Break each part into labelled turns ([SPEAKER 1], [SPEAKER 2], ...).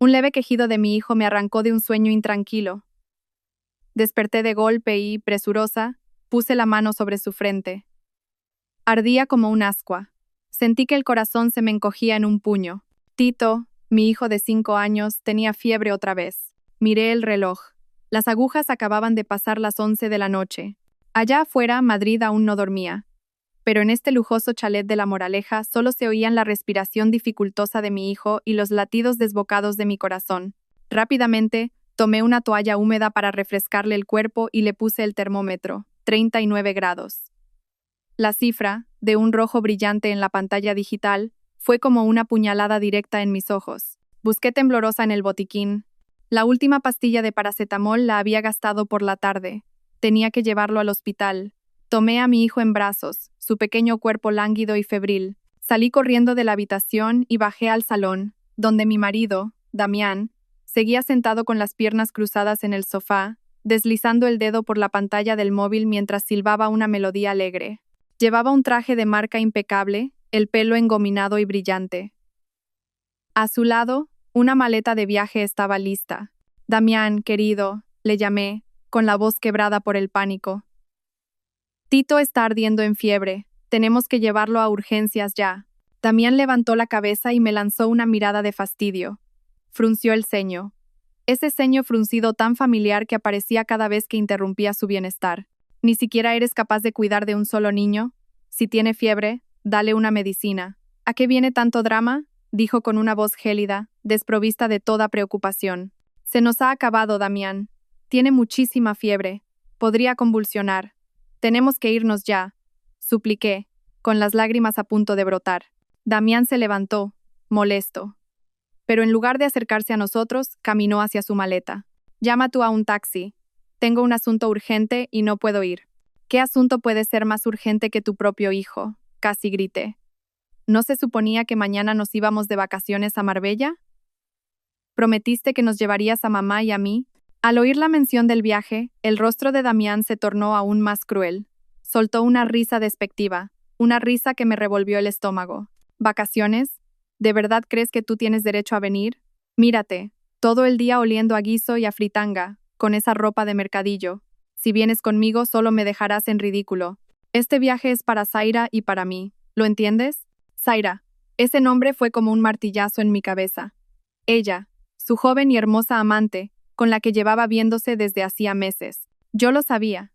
[SPEAKER 1] Un leve quejido de mi hijo me arrancó de un sueño intranquilo. Desperté de golpe y, presurosa, puse la mano sobre su frente. Ardía como un ascua. Sentí que el corazón se me encogía en un puño. Tito, mi hijo de 5 años, tenía fiebre otra vez. Miré el reloj. Las agujas acababan de pasar las 11 de la noche. Allá afuera, Madrid aún no dormía. Pero en este lujoso chalet de La Moraleja solo se oían la respiración dificultosa de mi hijo y los latidos desbocados de mi corazón. Rápidamente, tomé una toalla húmeda para refrescarle el cuerpo y le puse el termómetro, 39 grados. La cifra, de un rojo brillante en la pantalla digital, fue como una puñalada directa en mis ojos. Busqué temblorosa en el botiquín. La última pastilla de paracetamol la había gastado por la tarde. Tenía que llevarlo al hospital. Tomé a mi hijo en brazos, su pequeño cuerpo lánguido y febril. Salí corriendo de la habitación y bajé al salón, donde mi marido, Damián, seguía sentado con las piernas cruzadas en el sofá, deslizando el dedo por la pantalla del móvil mientras silbaba una melodía alegre. Llevaba un traje de marca impecable, el pelo engominado y brillante. A su lado, una maleta de viaje estaba lista. Damián, querido, le llamé, con la voz quebrada por el pánico. Tito está ardiendo en fiebre. Tenemos que llevarlo a urgencias ya. Damián levantó la cabeza y me lanzó una mirada de fastidio. Frunció el ceño. Ese ceño fruncido tan familiar que aparecía cada vez que interrumpía su bienestar. ¿Ni siquiera eres capaz de cuidar de un solo niño? Si tiene fiebre, dale una medicina. ¿A qué viene tanto drama?, dijo con una voz gélida, desprovista de toda preocupación. Se nos ha acabado, Damián. Tiene muchísima fiebre. Podría convulsionar. Tenemos que irnos ya, supliqué, con las lágrimas a punto de brotar. Damián se levantó, molesto. Pero en lugar de acercarse a nosotros, caminó hacia su maleta. Llama tú a un taxi. Tengo un asunto urgente y no puedo ir. ¿Qué asunto puede ser más urgente que tu propio hijo?, casi grité. ¿No se suponía que mañana nos íbamos de vacaciones a Marbella? ¿Prometiste que nos llevarías a mamá y a mí? Al oír la mención del viaje, el rostro de Damián se tornó aún más cruel. Soltó una risa despectiva, una risa que me revolvió el estómago. ¿Vacaciones? ¿De verdad crees que tú tienes derecho a venir? Mírate, todo el día oliendo a guiso y a fritanga, con esa ropa de mercadillo. Si vienes conmigo solo me dejarás en ridículo. Este viaje es para Zaira y para mí, ¿lo entiendes? Zaira. Ese nombre fue como un martillazo en mi cabeza. Ella, su joven y hermosa amante, con la que llevaba viéndose desde hacía meses. Yo lo sabía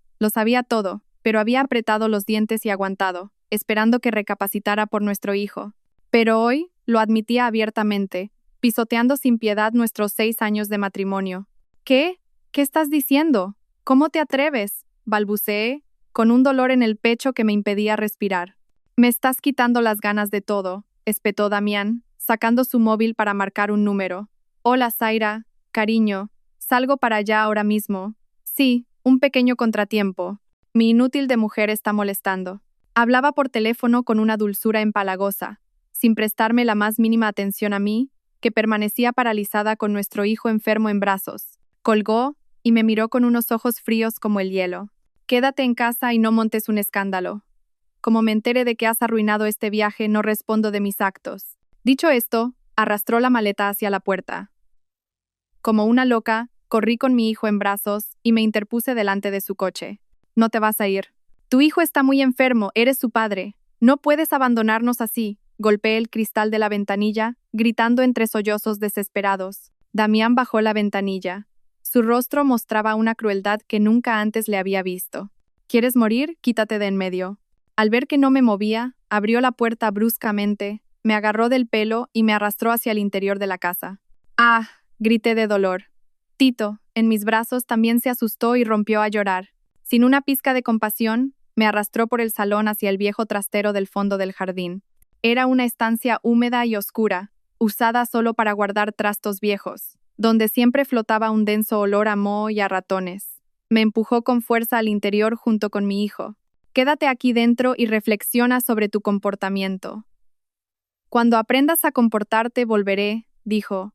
[SPEAKER 1] todo, pero había apretado los dientes y aguantado, esperando que recapacitara por nuestro hijo. Pero hoy, lo admitía abiertamente, pisoteando sin piedad nuestros 6 años de matrimonio. ¿Qué? ¿Qué estás diciendo? ¿Cómo te atreves?, balbuceé, con un dolor en el pecho que me impedía respirar. Me estás quitando las ganas de todo, espetó Damián, sacando su móvil para marcar un número. Hola, Zaira, cariño. Salgo para allá ahora mismo. Sí, un pequeño contratiempo. Mi inútil de mujer está molestando. Hablaba por teléfono con una dulzura empalagosa, sin prestarme la más mínima atención a mí, que permanecía paralizada con nuestro hijo enfermo en brazos. Colgó y me miró con unos ojos fríos como el hielo. Quédate en casa y no montes un escándalo. Como me entere de que has arruinado este viaje, no respondo de mis actos. Dicho esto, arrastró la maleta hacia la puerta. Como una loca, corrí con mi hijo en brazos y me interpuse delante de su coche. No te vas a ir. Tu hijo está muy enfermo, eres su padre. No puedes abandonarnos así. Golpeé el cristal de la ventanilla, gritando entre sollozos desesperados. Damián bajó la ventanilla. Su rostro mostraba una crueldad que nunca antes le había visto. ¿Quieres morir? Quítate de en medio. Al ver que no me movía, abrió la puerta bruscamente, me agarró del pelo y me arrastró hacia el interior de la casa. ¡Ah!, grité de dolor. Tito, en mis brazos, también se asustó y rompió a llorar. Sin una pizca de compasión, me arrastró por el salón hacia el viejo trastero del fondo del jardín. Era una estancia húmeda y oscura, usada solo para guardar trastos viejos, donde siempre flotaba un denso olor a moho y a ratones. Me empujó con fuerza al interior junto con mi hijo. Quédate aquí dentro y reflexiona sobre tu comportamiento. Cuando aprendas a comportarte, volveré, dijo,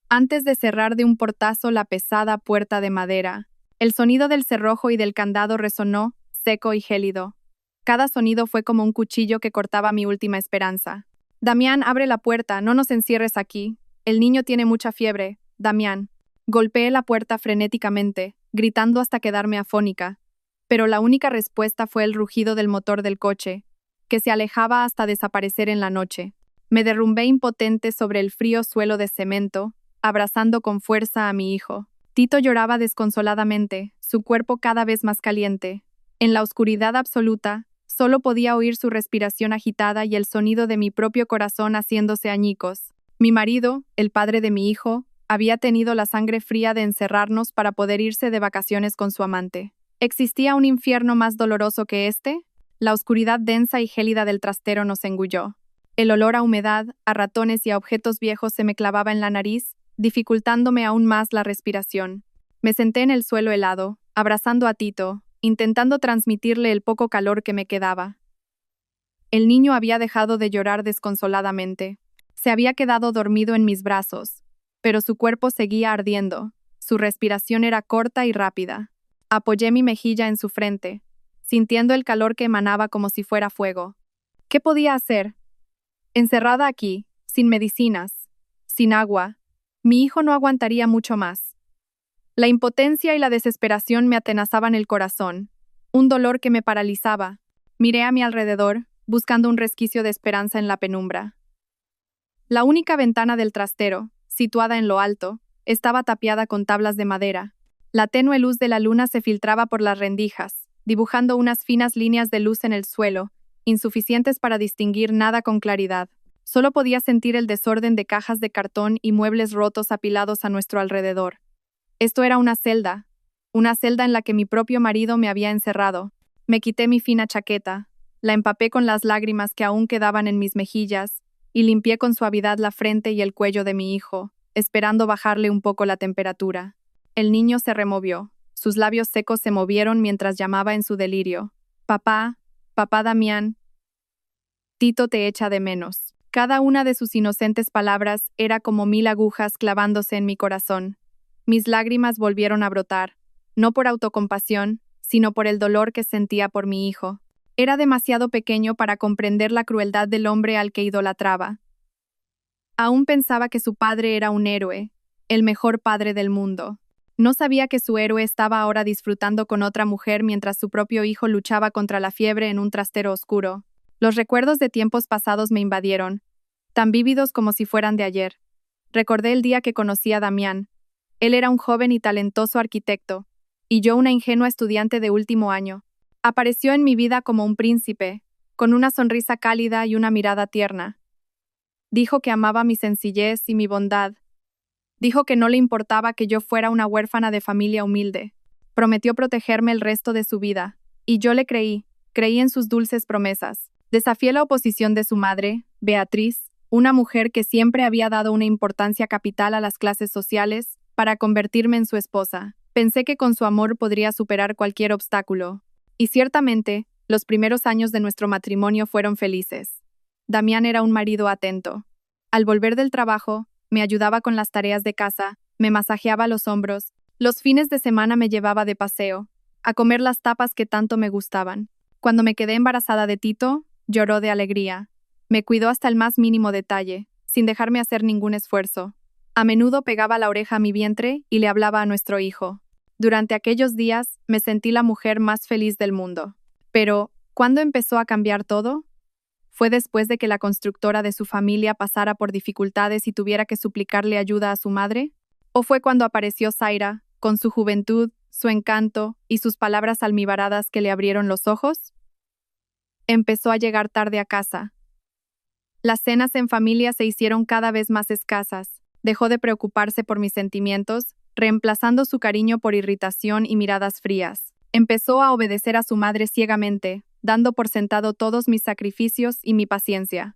[SPEAKER 1] antes de cerrar de un portazo la pesada puerta de madera. El sonido del cerrojo y del candado resonó, seco y gélido. Cada sonido fue como un cuchillo que cortaba mi última esperanza. Damián, abre la puerta, no nos encierres aquí. El niño tiene mucha fiebre, Damián. Golpeé la puerta frenéticamente, gritando hasta quedarme afónica. Pero la única respuesta fue el rugido del motor del coche, que se alejaba hasta desaparecer en la noche. Me derrumbé impotente sobre el frío suelo de cemento, abrazando con fuerza a mi hijo. Tito lloraba desconsoladamente, su cuerpo cada vez más caliente. En la oscuridad absoluta, solo podía oír su respiración agitada y el sonido de mi propio corazón haciéndose añicos. Mi marido, el padre de mi hijo, había tenido la sangre fría de encerrarnos para poder irse de vacaciones con su amante. ¿Existía un infierno más doloroso que este? La oscuridad densa y gélida del trastero nos engulló. El olor a humedad, a ratones y a objetos viejos se me clavaba en la nariz, dificultándome aún más la respiración. Me senté en el suelo helado, abrazando a Tito, intentando transmitirle el poco calor que me quedaba. El niño había dejado de llorar desconsoladamente. Se había quedado dormido en mis brazos, pero su cuerpo seguía ardiendo. Su respiración era corta y rápida. Apoyé mi mejilla en su frente, sintiendo el calor que emanaba como si fuera fuego. ¿Qué podía hacer? Encerrada aquí, sin medicinas, sin agua, mi hijo no aguantaría mucho más. La impotencia y la desesperación me atenazaban el corazón, un dolor que me paralizaba. Miré a mi alrededor, buscando un resquicio de esperanza en la penumbra. La única ventana del trastero, situada en lo alto, estaba tapiada con tablas de madera. La tenue luz de la luna se filtraba por las rendijas, dibujando unas finas líneas de luz en el suelo, insuficientes para distinguir nada con claridad. Solo podía sentir el desorden de cajas de cartón y muebles rotos apilados a nuestro alrededor. Esto era una celda en la que mi propio marido me había encerrado. Me quité mi fina chaqueta, la empapé con las lágrimas que aún quedaban en mis mejillas, y limpié con suavidad la frente y el cuello de mi hijo, esperando bajarle un poco la temperatura. El niño se removió. Sus labios secos se movieron mientras llamaba en su delirio. Papá, papá Damián. Tito te echa de menos. Cada una de sus inocentes palabras era como 1000 agujas clavándose en mi corazón. Mis lágrimas volvieron a brotar, no por autocompasión, sino por el dolor que sentía por mi hijo. Era demasiado pequeño para comprender la crueldad del hombre al que idolatraba. Aún pensaba que su padre era un héroe, el mejor padre del mundo. No sabía que su héroe estaba ahora disfrutando con otra mujer mientras su propio hijo luchaba contra la fiebre en un trastero oscuro. Los recuerdos de tiempos pasados me invadieron, tan vívidos como si fueran de ayer. Recordé el día que conocí a Damián. Él era un joven y talentoso arquitecto, y yo una ingenua estudiante de último año. Apareció en mi vida como un príncipe, con una sonrisa cálida y una mirada tierna. Dijo que amaba mi sencillez y mi bondad. Dijo que no le importaba que yo fuera una huérfana de familia humilde. Prometió protegerme el resto de su vida, y yo le creí en sus dulces promesas. Desafié la oposición de su madre, Beatriz, una mujer que siempre había dado una importancia capital a las clases sociales, para convertirme en su esposa. Pensé que con su amor podría superar cualquier obstáculo. Y ciertamente, los primeros años de nuestro matrimonio fueron felices. Damián era un marido atento. Al volver del trabajo, me ayudaba con las tareas de casa, me masajeaba los hombros, los fines de semana me llevaba de paseo, a comer las tapas que tanto me gustaban. Cuando me quedé embarazada de Tito, lloró de alegría. Me cuidó hasta el más mínimo detalle, sin dejarme hacer ningún esfuerzo. A menudo pegaba la oreja a mi vientre y le hablaba a nuestro hijo. Durante aquellos días me sentí la mujer más feliz del mundo. Pero, ¿cuándo empezó a cambiar todo? ¿Fue después de que la constructora de su familia pasara por dificultades y tuviera que suplicarle ayuda a su madre? ¿O fue cuando apareció Zaira, con su juventud, su encanto y sus palabras almibaradas que le abrieron los ojos? Empezó a llegar tarde a casa. Las cenas en familia se hicieron cada vez más escasas. Dejó de preocuparse por mis sentimientos, reemplazando su cariño por irritación y miradas frías. Empezó a obedecer a su madre ciegamente, dando por sentado todos mis sacrificios y mi paciencia.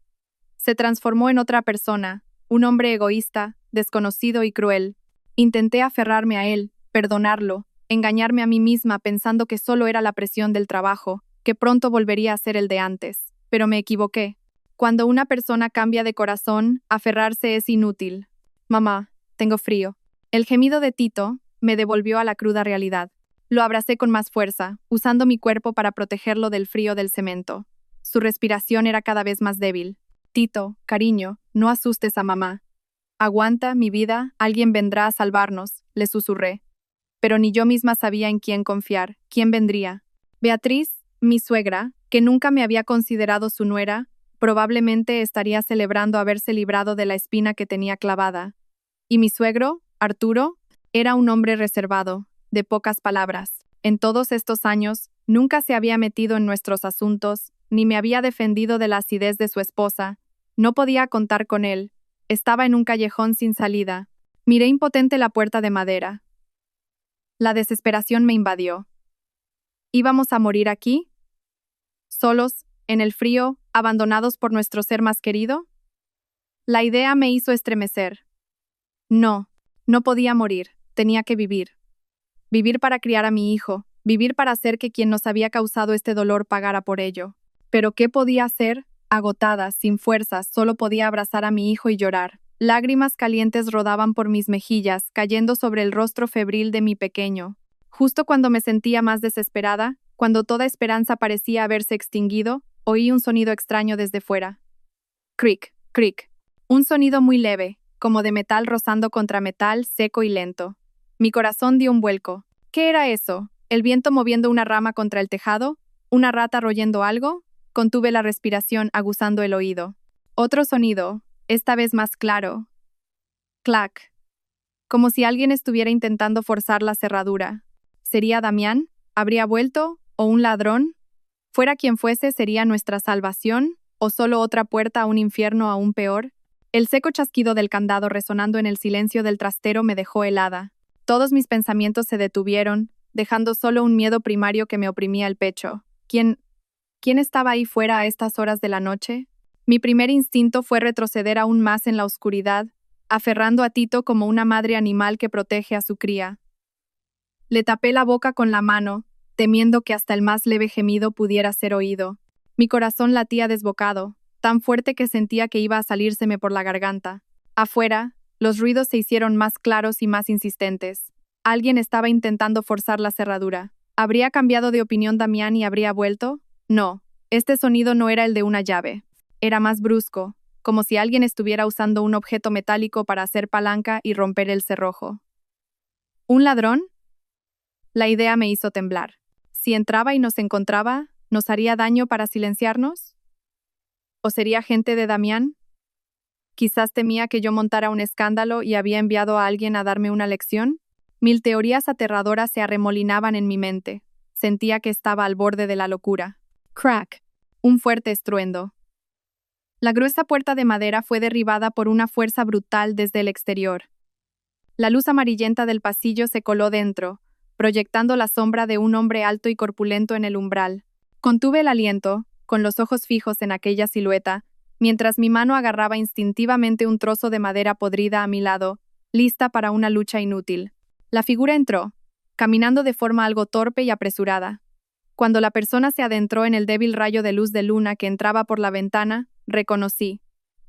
[SPEAKER 1] Se transformó en otra persona, un hombre egoísta, desconocido y cruel. Intenté aferrarme a él, perdonarlo, engañarme a mí misma pensando que solo era la presión del trabajo, que pronto volvería a ser el de antes. Pero me equivoqué. Cuando una persona cambia de corazón, aferrarse es inútil. Mamá, tengo frío. El gemido de Tito me devolvió a la cruda realidad. Lo abracé con más fuerza, usando mi cuerpo para protegerlo del frío del cemento. Su respiración era cada vez más débil. Tito, cariño, no asustes a mamá. Aguanta, mi vida, alguien vendrá a salvarnos, le susurré. Pero ni yo misma sabía en quién confiar, quién vendría. Beatriz, mi suegra, que nunca me había considerado su nuera, probablemente estaría celebrando haberse librado de la espina que tenía clavada. Y mi suegro, Arturo, era un hombre reservado, de pocas palabras. En todos estos años, nunca se había metido en nuestros asuntos, ni me había defendido de la acidez de su esposa. No podía contar con él. Estaba en un callejón sin salida. Miré impotente la puerta de madera. La desesperación me invadió. ¿Íbamos a morir aquí? ¿Solos, en el frío, abandonados por nuestro ser más querido? La idea me hizo estremecer. No, no podía morir, tenía que vivir. Vivir para criar a mi hijo, vivir para hacer que quien nos había causado este dolor pagara por ello. ¿Pero qué podía hacer? Agotada, sin fuerzas, solo podía abrazar a mi hijo y llorar. Lágrimas calientes rodaban por mis mejillas, cayendo sobre el rostro febril de mi pequeño. Justo cuando me sentía más desesperada, cuando toda esperanza parecía haberse extinguido, oí un sonido extraño desde fuera. Cric, cric. Un sonido muy leve, como de metal rozando contra metal, seco y lento. Mi corazón dio un vuelco. ¿Qué era eso? ¿El viento moviendo una rama contra el tejado? ¿Una rata royendo algo? Contuve la respiración, aguzando el oído. Otro sonido, esta vez más claro. Clac. Como si alguien estuviera intentando forzar la cerradura. ¿Sería Damián? ¿Habría vuelto? ¿O un ladrón? Fuera quien fuese, ¿sería nuestra salvación? ¿O solo otra puerta a un infierno aún peor? El seco chasquido del candado resonando en el silencio del trastero me dejó helada. Todos mis pensamientos se detuvieron, dejando solo un miedo primario que me oprimía el pecho. ¿Quién estaba ahí fuera a estas horas de la noche? Mi primer instinto fue retroceder aún más en la oscuridad, aferrando a Tito como una madre animal que protege a su cría. Le tapé la boca con la mano, temiendo que hasta el más leve gemido pudiera ser oído. Mi corazón latía desbocado, tan fuerte que sentía que iba a salírseme por la garganta. Afuera, los ruidos se hicieron más claros y más insistentes. Alguien estaba intentando forzar la cerradura. ¿Habría cambiado de opinión Damián y habría vuelto? No, este sonido no era el de una llave. Era más brusco, como si alguien estuviera usando un objeto metálico para hacer palanca y romper el cerrojo. ¿Un ladrón? La idea me hizo temblar. Si entraba y nos encontraba, ¿nos haría daño para silenciarnos? ¿O sería gente de Damián? Quizás temía que yo montara un escándalo y había enviado a alguien a darme una lección. Mil teorías aterradoras se arremolinaban en mi mente. Sentía que estaba al borde de la locura. Crack. Un fuerte estruendo. La gruesa puerta de madera fue derribada por una fuerza brutal desde el exterior. La luz amarillenta del pasillo se coló dentro, proyectando la sombra de un hombre alto y corpulento en el umbral. Contuve el aliento, con los ojos fijos en aquella silueta, mientras mi mano agarraba instintivamente un trozo de madera podrida a mi lado, lista para una lucha inútil. La figura entró, caminando de forma algo torpe y apresurada. Cuando la persona se adentró en el débil rayo de luz de luna que entraba por la ventana, reconocí,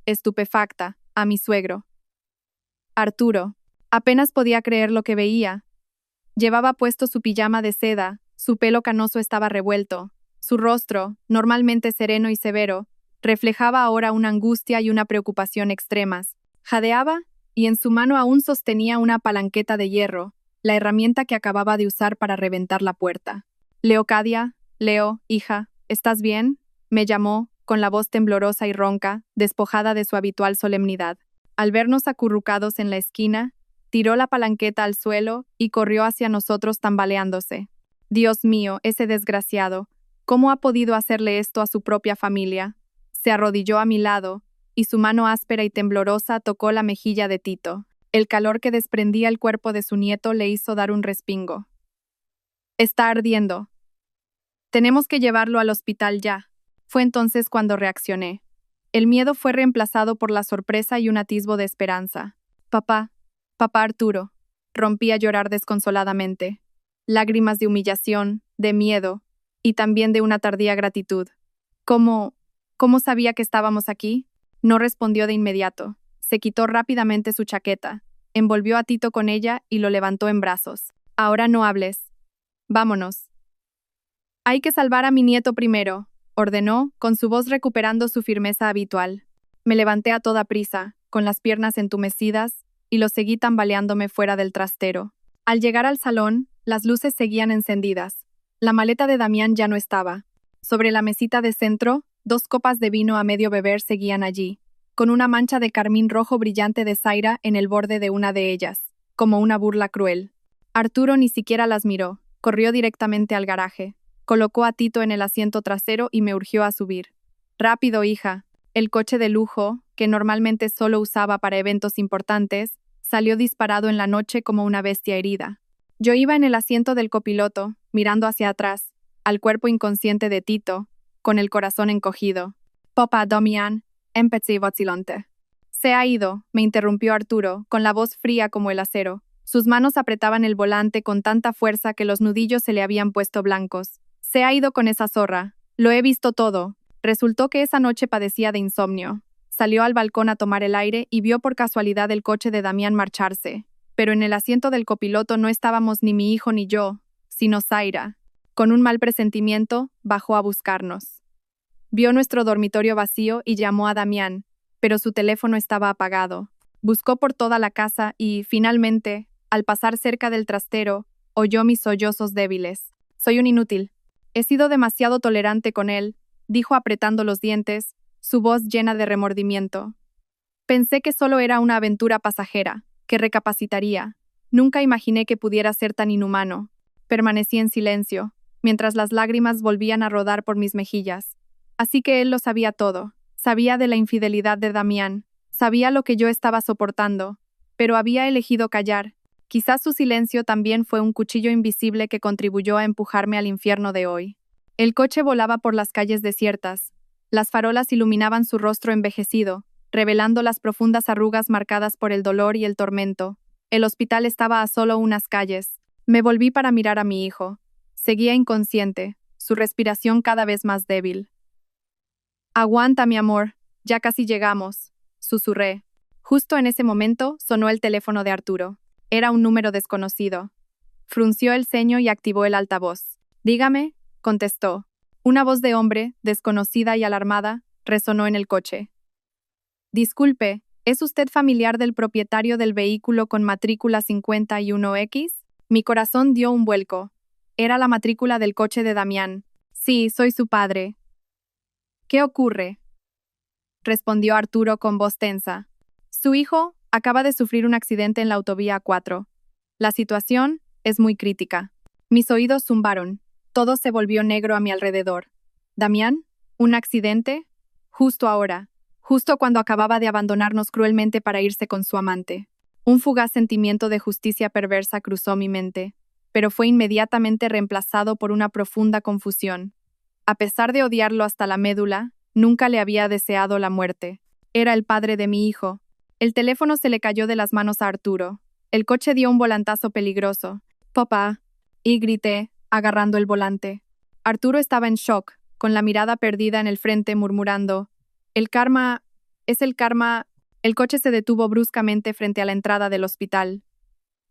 [SPEAKER 1] estupefacta, a mi suegro. Arturo. Apenas podía creer lo que veía. Llevaba puesto su pijama de seda, su pelo canoso estaba revuelto. Su rostro, normalmente sereno y severo, reflejaba ahora una angustia y una preocupación extremas. Jadeaba, y en su mano aún sostenía una palanqueta de hierro, la herramienta que acababa de usar para reventar la puerta. Leocadia, Leo, hija, ¿estás bien?, me llamó, con la voz temblorosa y ronca, despojada de su habitual solemnidad. Al vernos acurrucados en la esquina, tiró la palanqueta al suelo y corrió hacia nosotros tambaleándose. Dios mío, ese desgraciado, ¿cómo ha podido hacerle esto a su propia familia? Se arrodilló a mi lado, y su mano áspera y temblorosa tocó la mejilla de Tito. El calor que desprendía el cuerpo de su nieto le hizo dar un respingo. Está ardiendo. Tenemos que llevarlo al hospital ya. Fue entonces cuando reaccioné. El miedo fue reemplazado por la sorpresa y un atisbo de esperanza. Papá Arturo. Rompí a llorar desconsoladamente. Lágrimas de humillación, de miedo, y también de una tardía gratitud. ¿Cómo sabía que estábamos aquí? No respondió de inmediato. Se quitó rápidamente su chaqueta, envolvió a Tito con ella y lo levantó en brazos. Ahora no hables. Vámonos. Hay que salvar a mi nieto primero, ordenó, con su voz recuperando su firmeza habitual. Me levanté a toda prisa, con las piernas entumecidas, y lo seguí tambaleándome fuera del trastero. Al llegar al salón, las luces seguían encendidas. La maleta de Damián ya no estaba. Sobre la mesita de centro, 2 copas de vino a medio beber seguían allí, con una mancha de carmín rojo brillante de Zaira en el borde de una de ellas, como una burla cruel. Arturo ni siquiera las miró, corrió directamente al garaje, colocó a Tito en el asiento trasero y me urgió a subir. «Rápido, hija». El coche de lujo, que normalmente solo usaba para eventos importantes, salió disparado en la noche como una bestia herida. Yo iba en el asiento del copiloto, mirando hacia atrás, al cuerpo inconsciente de Tito, con el corazón encogido. «Papá, Damián», empecé vacilante. «Se ha ido», me interrumpió Arturo, con la voz fría como el acero. Sus manos apretaban el volante con tanta fuerza que los nudillos se le habían puesto blancos. «Se ha ido con esa zorra. Lo he visto todo». Resultó que esa noche padecía de insomnio. Salió al balcón a tomar el aire y vio por casualidad el coche de Damián marcharse. Pero en el asiento del copiloto no estábamos ni mi hijo ni yo, sino Zaira. Con un mal presentimiento, bajó a buscarnos. Vio nuestro dormitorio vacío y llamó a Damián, pero su teléfono estaba apagado. Buscó por toda la casa y, finalmente, al pasar cerca del trastero, oyó mis sollozos débiles. «Soy un inútil. He sido demasiado tolerante con él», dijo apretando los dientes, su voz llena de remordimiento. «Pensé que solo era una aventura pasajera, que recapacitaría. Nunca imaginé que pudiera ser tan inhumano». Permanecí en silencio, mientras las lágrimas volvían a rodar por mis mejillas. Así que él lo sabía todo. Sabía de la infidelidad de Damián, sabía lo que yo estaba soportando, pero había elegido callar. Quizás su silencio también fue un cuchillo invisible que contribuyó a empujarme al infierno de hoy. El coche volaba por las calles desiertas. Las farolas iluminaban su rostro envejecido, revelando las profundas arrugas marcadas por el dolor y el tormento. El hospital estaba a solo unas calles. Me volví para mirar a mi hijo. Seguía inconsciente, su respiración cada vez más débil. «Aguanta, mi amor, ya casi llegamos», susurré. Justo en ese momento sonó el teléfono de Arturo. Era un número desconocido. Frunció el ceño y activó el altavoz. «Dígame», contestó. Una voz de hombre, desconocida y alarmada, resonó en el coche. «Disculpe, ¿es usted familiar del propietario del vehículo con matrícula 51X?» Mi corazón dio un vuelco. Era la matrícula del coche de Damián. «Sí, soy su padre». «¿Qué ocurre?», respondió Arturo con voz tensa. «Su hijo acaba de sufrir un accidente en la autovía 4. La situación es muy crítica». Mis oídos zumbaron. Todo se volvió negro a mi alrededor. «¿Damián? ¿Un accidente? Justo ahora, justo cuando acababa de abandonarnos cruelmente para irse con su amante». Un fugaz sentimiento de justicia perversa cruzó mi mente, pero fue inmediatamente reemplazado por una profunda confusión. A pesar de odiarlo hasta la médula, nunca le había deseado la muerte. Era el padre de mi hijo. El teléfono se le cayó de las manos a Arturo. El coche dio un volantazo peligroso. «Papá», y grité, agarrando el volante. Arturo estaba en shock, con la mirada perdida en el frente, murmurando: «El karma, es el karma». El coche se detuvo bruscamente frente a la entrada del hospital.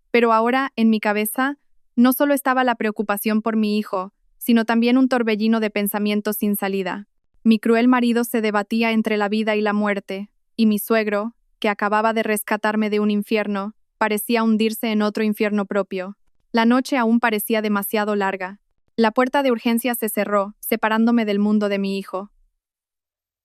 [SPEAKER 1] Pero ahora, en mi cabeza, no solo estaba la preocupación por mi hijo, sino también un torbellino de pensamientos sin salida. Mi cruel marido se debatía entre la vida y la muerte, y mi suegro, que acababa de rescatarme de un infierno, parecía hundirse en otro infierno propio. La noche aún parecía demasiado larga. La puerta de urgencias se cerró, separándome del mundo de mi hijo.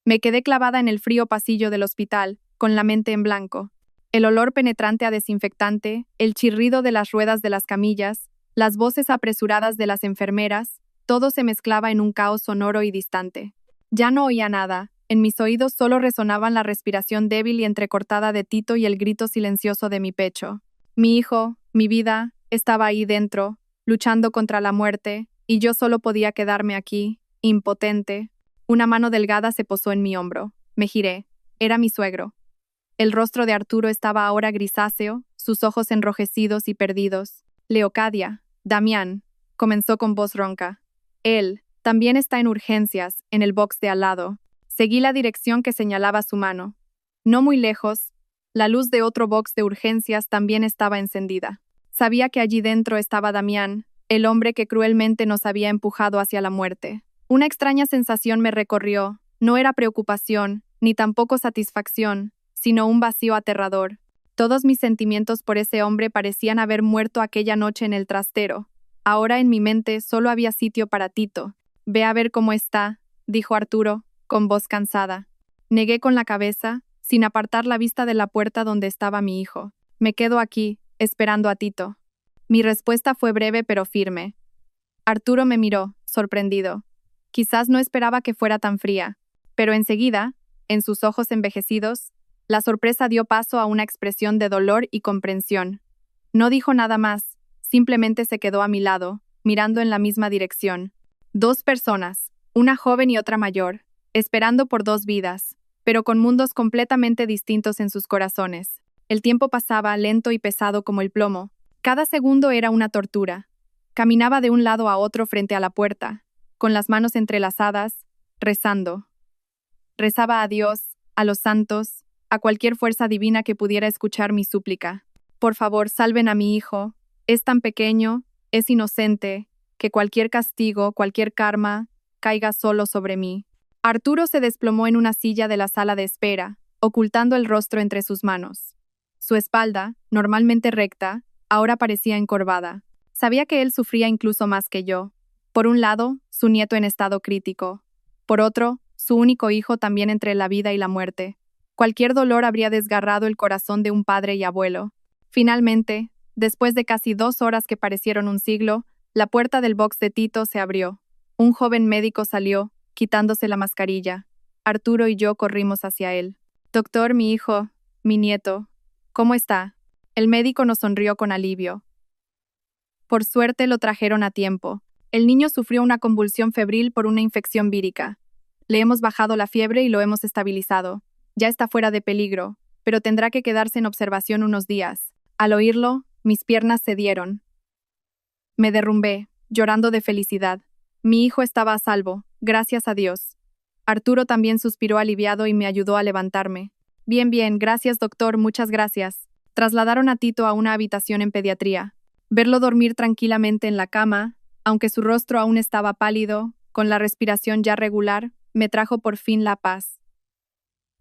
[SPEAKER 1] Me quedé clavada en el frío pasillo del hospital, con la mente en blanco. El olor penetrante a desinfectante, el chirrido de las ruedas de las camillas, las voces apresuradas de las enfermeras, todo se mezclaba en un caos sonoro y distante. Ya no oía nada, en mis oídos solo resonaban la respiración débil y entrecortada de Tito y el grito silencioso de mi pecho. Mi hijo, mi vida, estaba ahí dentro, luchando contra la muerte, y yo solo podía quedarme aquí, impotente. Una mano delgada se posó en mi hombro. Me giré. Era mi suegro. El rostro de Arturo estaba ahora grisáceo, sus ojos enrojecidos y perdidos. «Leocadia, Damián», comenzó con voz ronca. «Él también está en urgencias, en el box de al lado». Seguí la dirección que señalaba su mano. No muy lejos, la luz de otro box de urgencias también estaba encendida. Sabía que allí dentro estaba Damián, el hombre que cruelmente nos había empujado hacia la muerte. Una extraña sensación me recorrió. No era preocupación, ni tampoco satisfacción, sino un vacío aterrador. Todos mis sentimientos por ese hombre parecían haber muerto aquella noche en el trastero. Ahora en mi mente solo había sitio para Tito. Ve a ver cómo está, dijo Arturo, con voz cansada. Negué con la cabeza, sin apartar la vista de la puerta donde estaba mi hijo. Me quedo aquí, esperando a Tito. Mi respuesta fue breve pero firme. Arturo me miró, sorprendido. Quizás no esperaba que fuera tan fría, pero enseguida, en sus ojos envejecidos, la sorpresa dio paso a una expresión de dolor y comprensión. No dijo nada más, simplemente se quedó a mi lado, mirando en la misma dirección. Dos personas, una joven y otra mayor, esperando por dos vidas, pero con mundos completamente distintos en sus corazones. El tiempo pasaba lento y pesado como el plomo. Cada segundo era una tortura. Caminaba de un lado a otro frente a la puerta, con las manos entrelazadas, rezando. Rezaba a Dios, a los santos, a cualquier fuerza divina que pudiera escuchar mi súplica. Por favor, salven a mi hijo. Es tan pequeño, es inocente, que cualquier castigo, cualquier karma, caiga solo sobre mí. Arturo se desplomó en una silla de la sala de espera, ocultando el rostro entre sus manos. Su espalda, normalmente recta, ahora parecía encorvada. Sabía que él sufría incluso más que yo. Por un lado, su nieto en estado crítico. Por otro, su único hijo también entre la vida y la muerte. Cualquier dolor habría desgarrado el corazón de un padre y abuelo. Finalmente, después de casi 2 horas que parecieron un siglo, la puerta del box de Tito se abrió. Un joven médico salió, quitándose la mascarilla. Arturo y yo corrimos hacia él. Doctor, mi hijo, mi nieto, ¿cómo está? El médico nos sonrió con alivio. Por suerte lo trajeron a tiempo. El niño sufrió una convulsión febril por una infección vírica. Le hemos bajado la fiebre y lo hemos estabilizado. Ya está fuera de peligro, pero tendrá que quedarse en observación unos días. Al oírlo, mis piernas cedieron. Me derrumbé, llorando de felicidad. Mi hijo estaba a salvo, gracias a Dios. Arturo también suspiró aliviado y me ayudó a levantarme. Bien, gracias doctor, muchas gracias. Trasladaron a Tito a una habitación en pediatría. Verlo dormir tranquilamente en la cama, aunque su rostro aún estaba pálido, con la respiración ya regular, me trajo por fin la paz.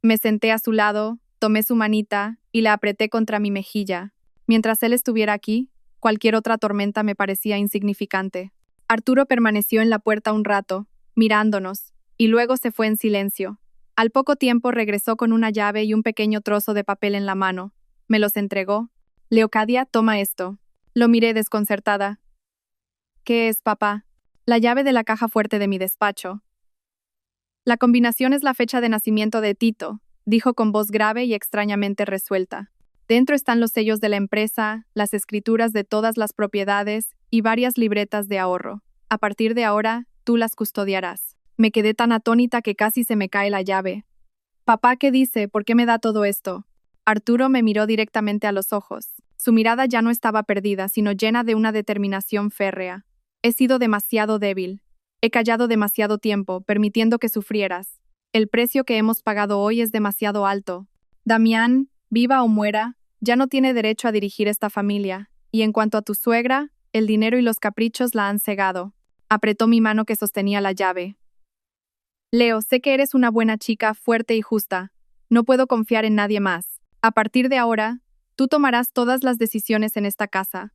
[SPEAKER 1] Me senté a su lado, tomé su manita y la apreté contra mi mejilla. Mientras él estuviera aquí, cualquier otra tormenta me parecía insignificante. Arturo permaneció en la puerta un rato, mirándonos, y luego se fue en silencio. Al poco tiempo regresó con una llave y un pequeño trozo de papel en la mano. Me los entregó. Leocadia, toma esto. Lo miré desconcertada. ¿Qué es, papá? La llave de la caja fuerte de mi despacho. La combinación es la fecha de nacimiento de Tito, dijo con voz grave y extrañamente resuelta. Dentro están los sellos de la empresa, las escrituras de todas las propiedades y varias libretas de ahorro. A partir de ahora, tú las custodiarás. Me quedé tan atónita que casi se me cae la llave. Papá, ¿qué dice? ¿Por qué me da todo esto? Arturo me miró directamente a los ojos. Su mirada ya no estaba perdida, sino llena de una determinación férrea. He sido demasiado débil. He callado demasiado tiempo, permitiendo que sufrieras. El precio que hemos pagado hoy es demasiado alto. Damián, viva o muera, ya no tiene derecho a dirigir esta familia, y en cuanto a tu suegra, el dinero y los caprichos la han cegado. Apretó mi mano que sostenía la llave. Leo, sé que eres una buena chica, fuerte y justa. No puedo confiar en nadie más. A partir de ahora, tú tomarás todas las decisiones en esta casa.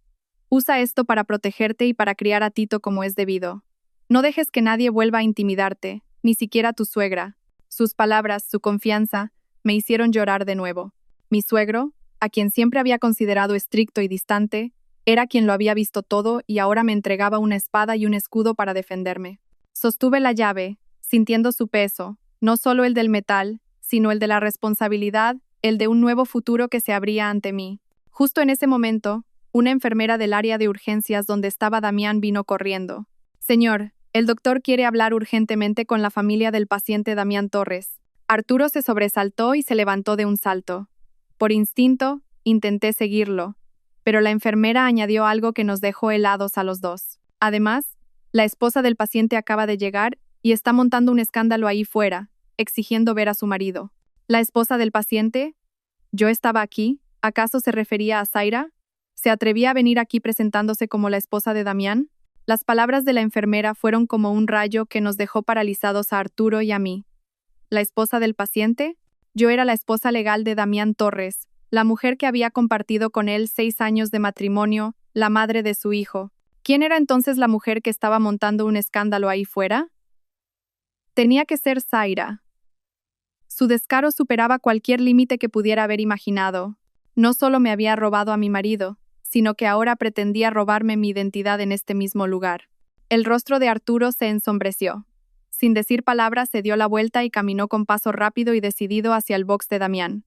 [SPEAKER 1] Usa esto para protegerte y para criar a Tito como es debido. No dejes que nadie vuelva a intimidarte, ni siquiera tu suegra. Sus palabras, su confianza, me hicieron llorar de nuevo. Mi suegro, a quien siempre había considerado estricto y distante, era quien lo había visto todo y ahora me entregaba una espada y un escudo para defenderme. Sostuve la llave, sintiendo su peso, no solo el del metal, sino el de la responsabilidad, el de un nuevo futuro que se abría ante mí. Justo en ese momento, una enfermera del área de urgencias donde estaba Damián vino corriendo. Señor, el doctor quiere hablar urgentemente con la familia del paciente Damián Torres. Arturo se sobresaltó y se levantó de un salto. Por instinto, intenté seguirlo, pero la enfermera añadió algo que nos dejó helados a los dos. Además, la esposa del paciente acaba de llegar y está montando un escándalo ahí fuera, exigiendo ver a su marido. ¿La esposa del paciente? ¿Yo estaba aquí? ¿Acaso se refería a Zaira? ¿Se atrevía a venir aquí presentándose como la esposa de Damián? Las palabras de la enfermera fueron como un rayo que nos dejó paralizados a Arturo y a mí. ¿La esposa del paciente? Yo era la esposa legal de Damián Torres, la mujer que había compartido con él 6 años de matrimonio, la madre de su hijo. ¿Quién era entonces la mujer que estaba montando un escándalo ahí fuera? Tenía que ser Zaira. Su descaro superaba cualquier límite que pudiera haber imaginado. No solo me había robado a mi marido, sino que ahora pretendía robarme mi identidad en este mismo lugar. El rostro de Arturo se ensombreció. Sin decir palabras, se dio la vuelta y caminó con paso rápido y decidido hacia el box de Damián.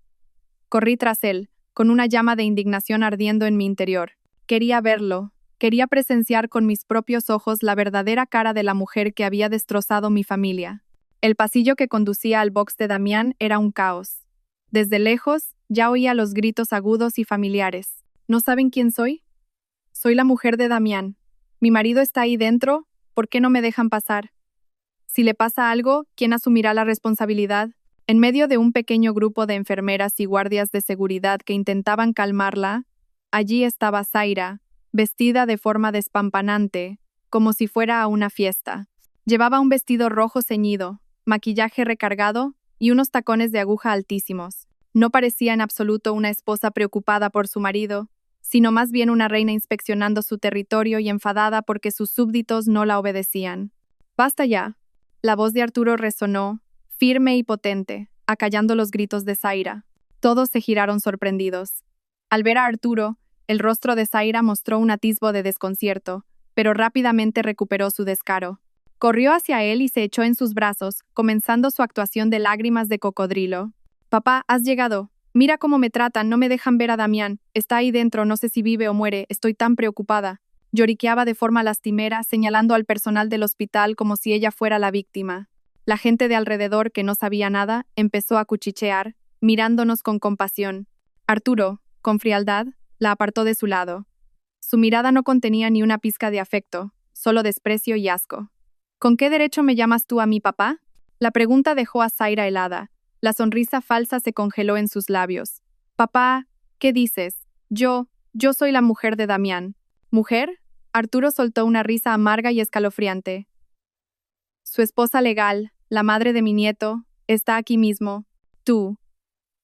[SPEAKER 1] Corrí tras él, con una llama de indignación ardiendo en mi interior. Quería verlo. Quería presenciar con mis propios ojos la verdadera cara de la mujer que había destrozado mi familia. El pasillo que conducía al box de Damián era un caos. Desde lejos, ya oía los gritos agudos y familiares. ¿No saben quién soy? Soy la mujer de Damián. Mi marido está ahí dentro, ¿por qué no me dejan pasar? Si le pasa algo, ¿quién asumirá la responsabilidad? En medio de un pequeño grupo de enfermeras y guardias de seguridad que intentaban calmarla, allí estaba Zaira, vestida de forma despampanante, como si fuera a una fiesta. Llevaba un vestido rojo ceñido, maquillaje recargado y unos tacones de aguja altísimos. No parecía en absoluto una esposa preocupada por su marido, sino más bien una reina inspeccionando su territorio y enfadada porque sus súbditos no la obedecían. «Basta ya». La voz de Arturo resonó, firme y potente, acallando los gritos de Zaira. Todos se giraron sorprendidos. Al ver a Arturo, el rostro de Zaira mostró un atisbo de desconcierto, pero rápidamente recuperó su descaro. Corrió hacia él y se echó en sus brazos, comenzando su actuación de lágrimas de cocodrilo. «Papá, has llegado. Mira cómo me tratan, no me dejan ver a Damián. Está ahí dentro, no sé si vive o muere, estoy tan preocupada». Lloriqueaba de forma lastimera, señalando al personal del hospital como si ella fuera la víctima. La gente de alrededor, que no sabía nada, empezó a cuchichear, mirándonos con compasión. Arturo, con frialdad, la apartó de su lado. Su mirada no contenía ni una pizca de afecto, solo desprecio y asco. «¿Con qué derecho me llamas tú a mi papá?» La pregunta dejó a Zaira helada. La sonrisa falsa se congeló en sus labios. «Papá, ¿qué dices? Yo soy la mujer de Damián». «¿Mujer?» Arturo soltó una risa amarga y escalofriante. «Su esposa legal, la madre de mi nieto, está aquí mismo. Tú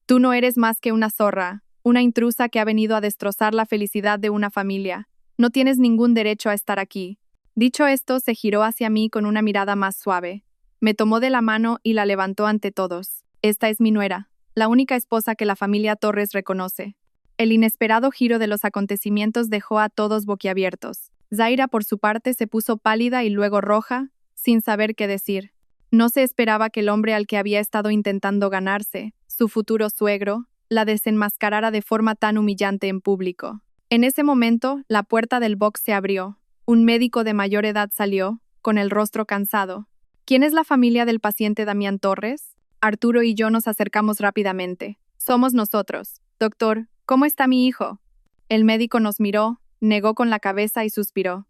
[SPEAKER 1] no eres más que una zorra, una intrusa que ha venido a destrozar la felicidad de una familia. No tienes ningún derecho a estar aquí». Dicho esto, se giró hacia mí con una mirada más suave. Me tomó de la mano y la levantó ante todos. «Esta es mi nuera, la única esposa que la familia Torres reconoce». El inesperado giro de los acontecimientos dejó a todos boquiabiertos. Zaira, por su parte, se puso pálida y luego roja, sin saber qué decir. No se esperaba que el hombre al que había estado intentando ganarse, su futuro suegro, la desenmascarara de forma tan humillante en público. En ese momento, la puerta del box se abrió. Un médico de mayor edad salió, con el rostro cansado. «¿Quién es la familia del paciente Damián Torres?» Arturo y yo nos acercamos rápidamente. «Somos nosotros. Doctor, ¿cómo está mi hijo?» El médico nos miró, negó con la cabeza y suspiró.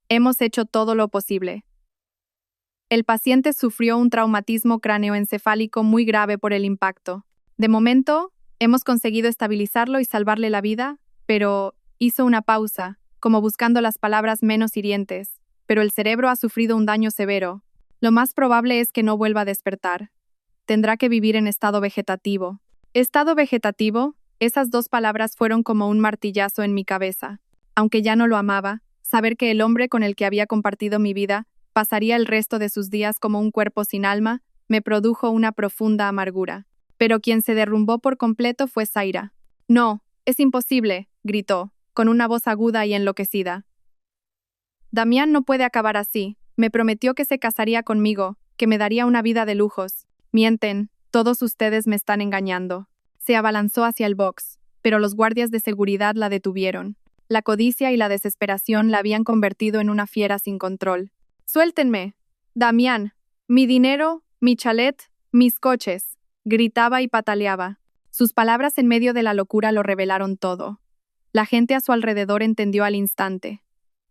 [SPEAKER 1] «Hemos hecho todo lo posible». El paciente sufrió un traumatismo cráneoencefálico muy grave por el impacto. De momento, hemos conseguido estabilizarlo y salvarle la vida, pero hizo una pausa, como buscando las palabras menos hirientes. «Pero el cerebro ha sufrido un daño severo. Lo más probable es que no vuelva a despertar. Tendrá que vivir en estado vegetativo». «Estado vegetativo», esas dos palabras fueron como un martillazo en mi cabeza. Aunque ya no lo amaba, saber que el hombre con el que había compartido mi vida pasaría el resto de sus días como un cuerpo sin alma, me produjo una profunda amargura. Pero quien se derrumbó por completo fue Zaira. «No, es imposible», gritó, con una voz aguda y enloquecida. «Damián no puede acabar así. Me prometió que se casaría conmigo, que me daría una vida de lujos. Mienten, todos ustedes me están engañando». Se abalanzó hacia el box, pero los guardias de seguridad la detuvieron. La codicia y la desesperación la habían convertido en una fiera sin control. «¡Suéltenme! Damián, mi dinero, mi chalet, mis coches», gritaba y pataleaba. Sus palabras en medio de la locura lo revelaron todo. La gente a su alrededor entendió al instante.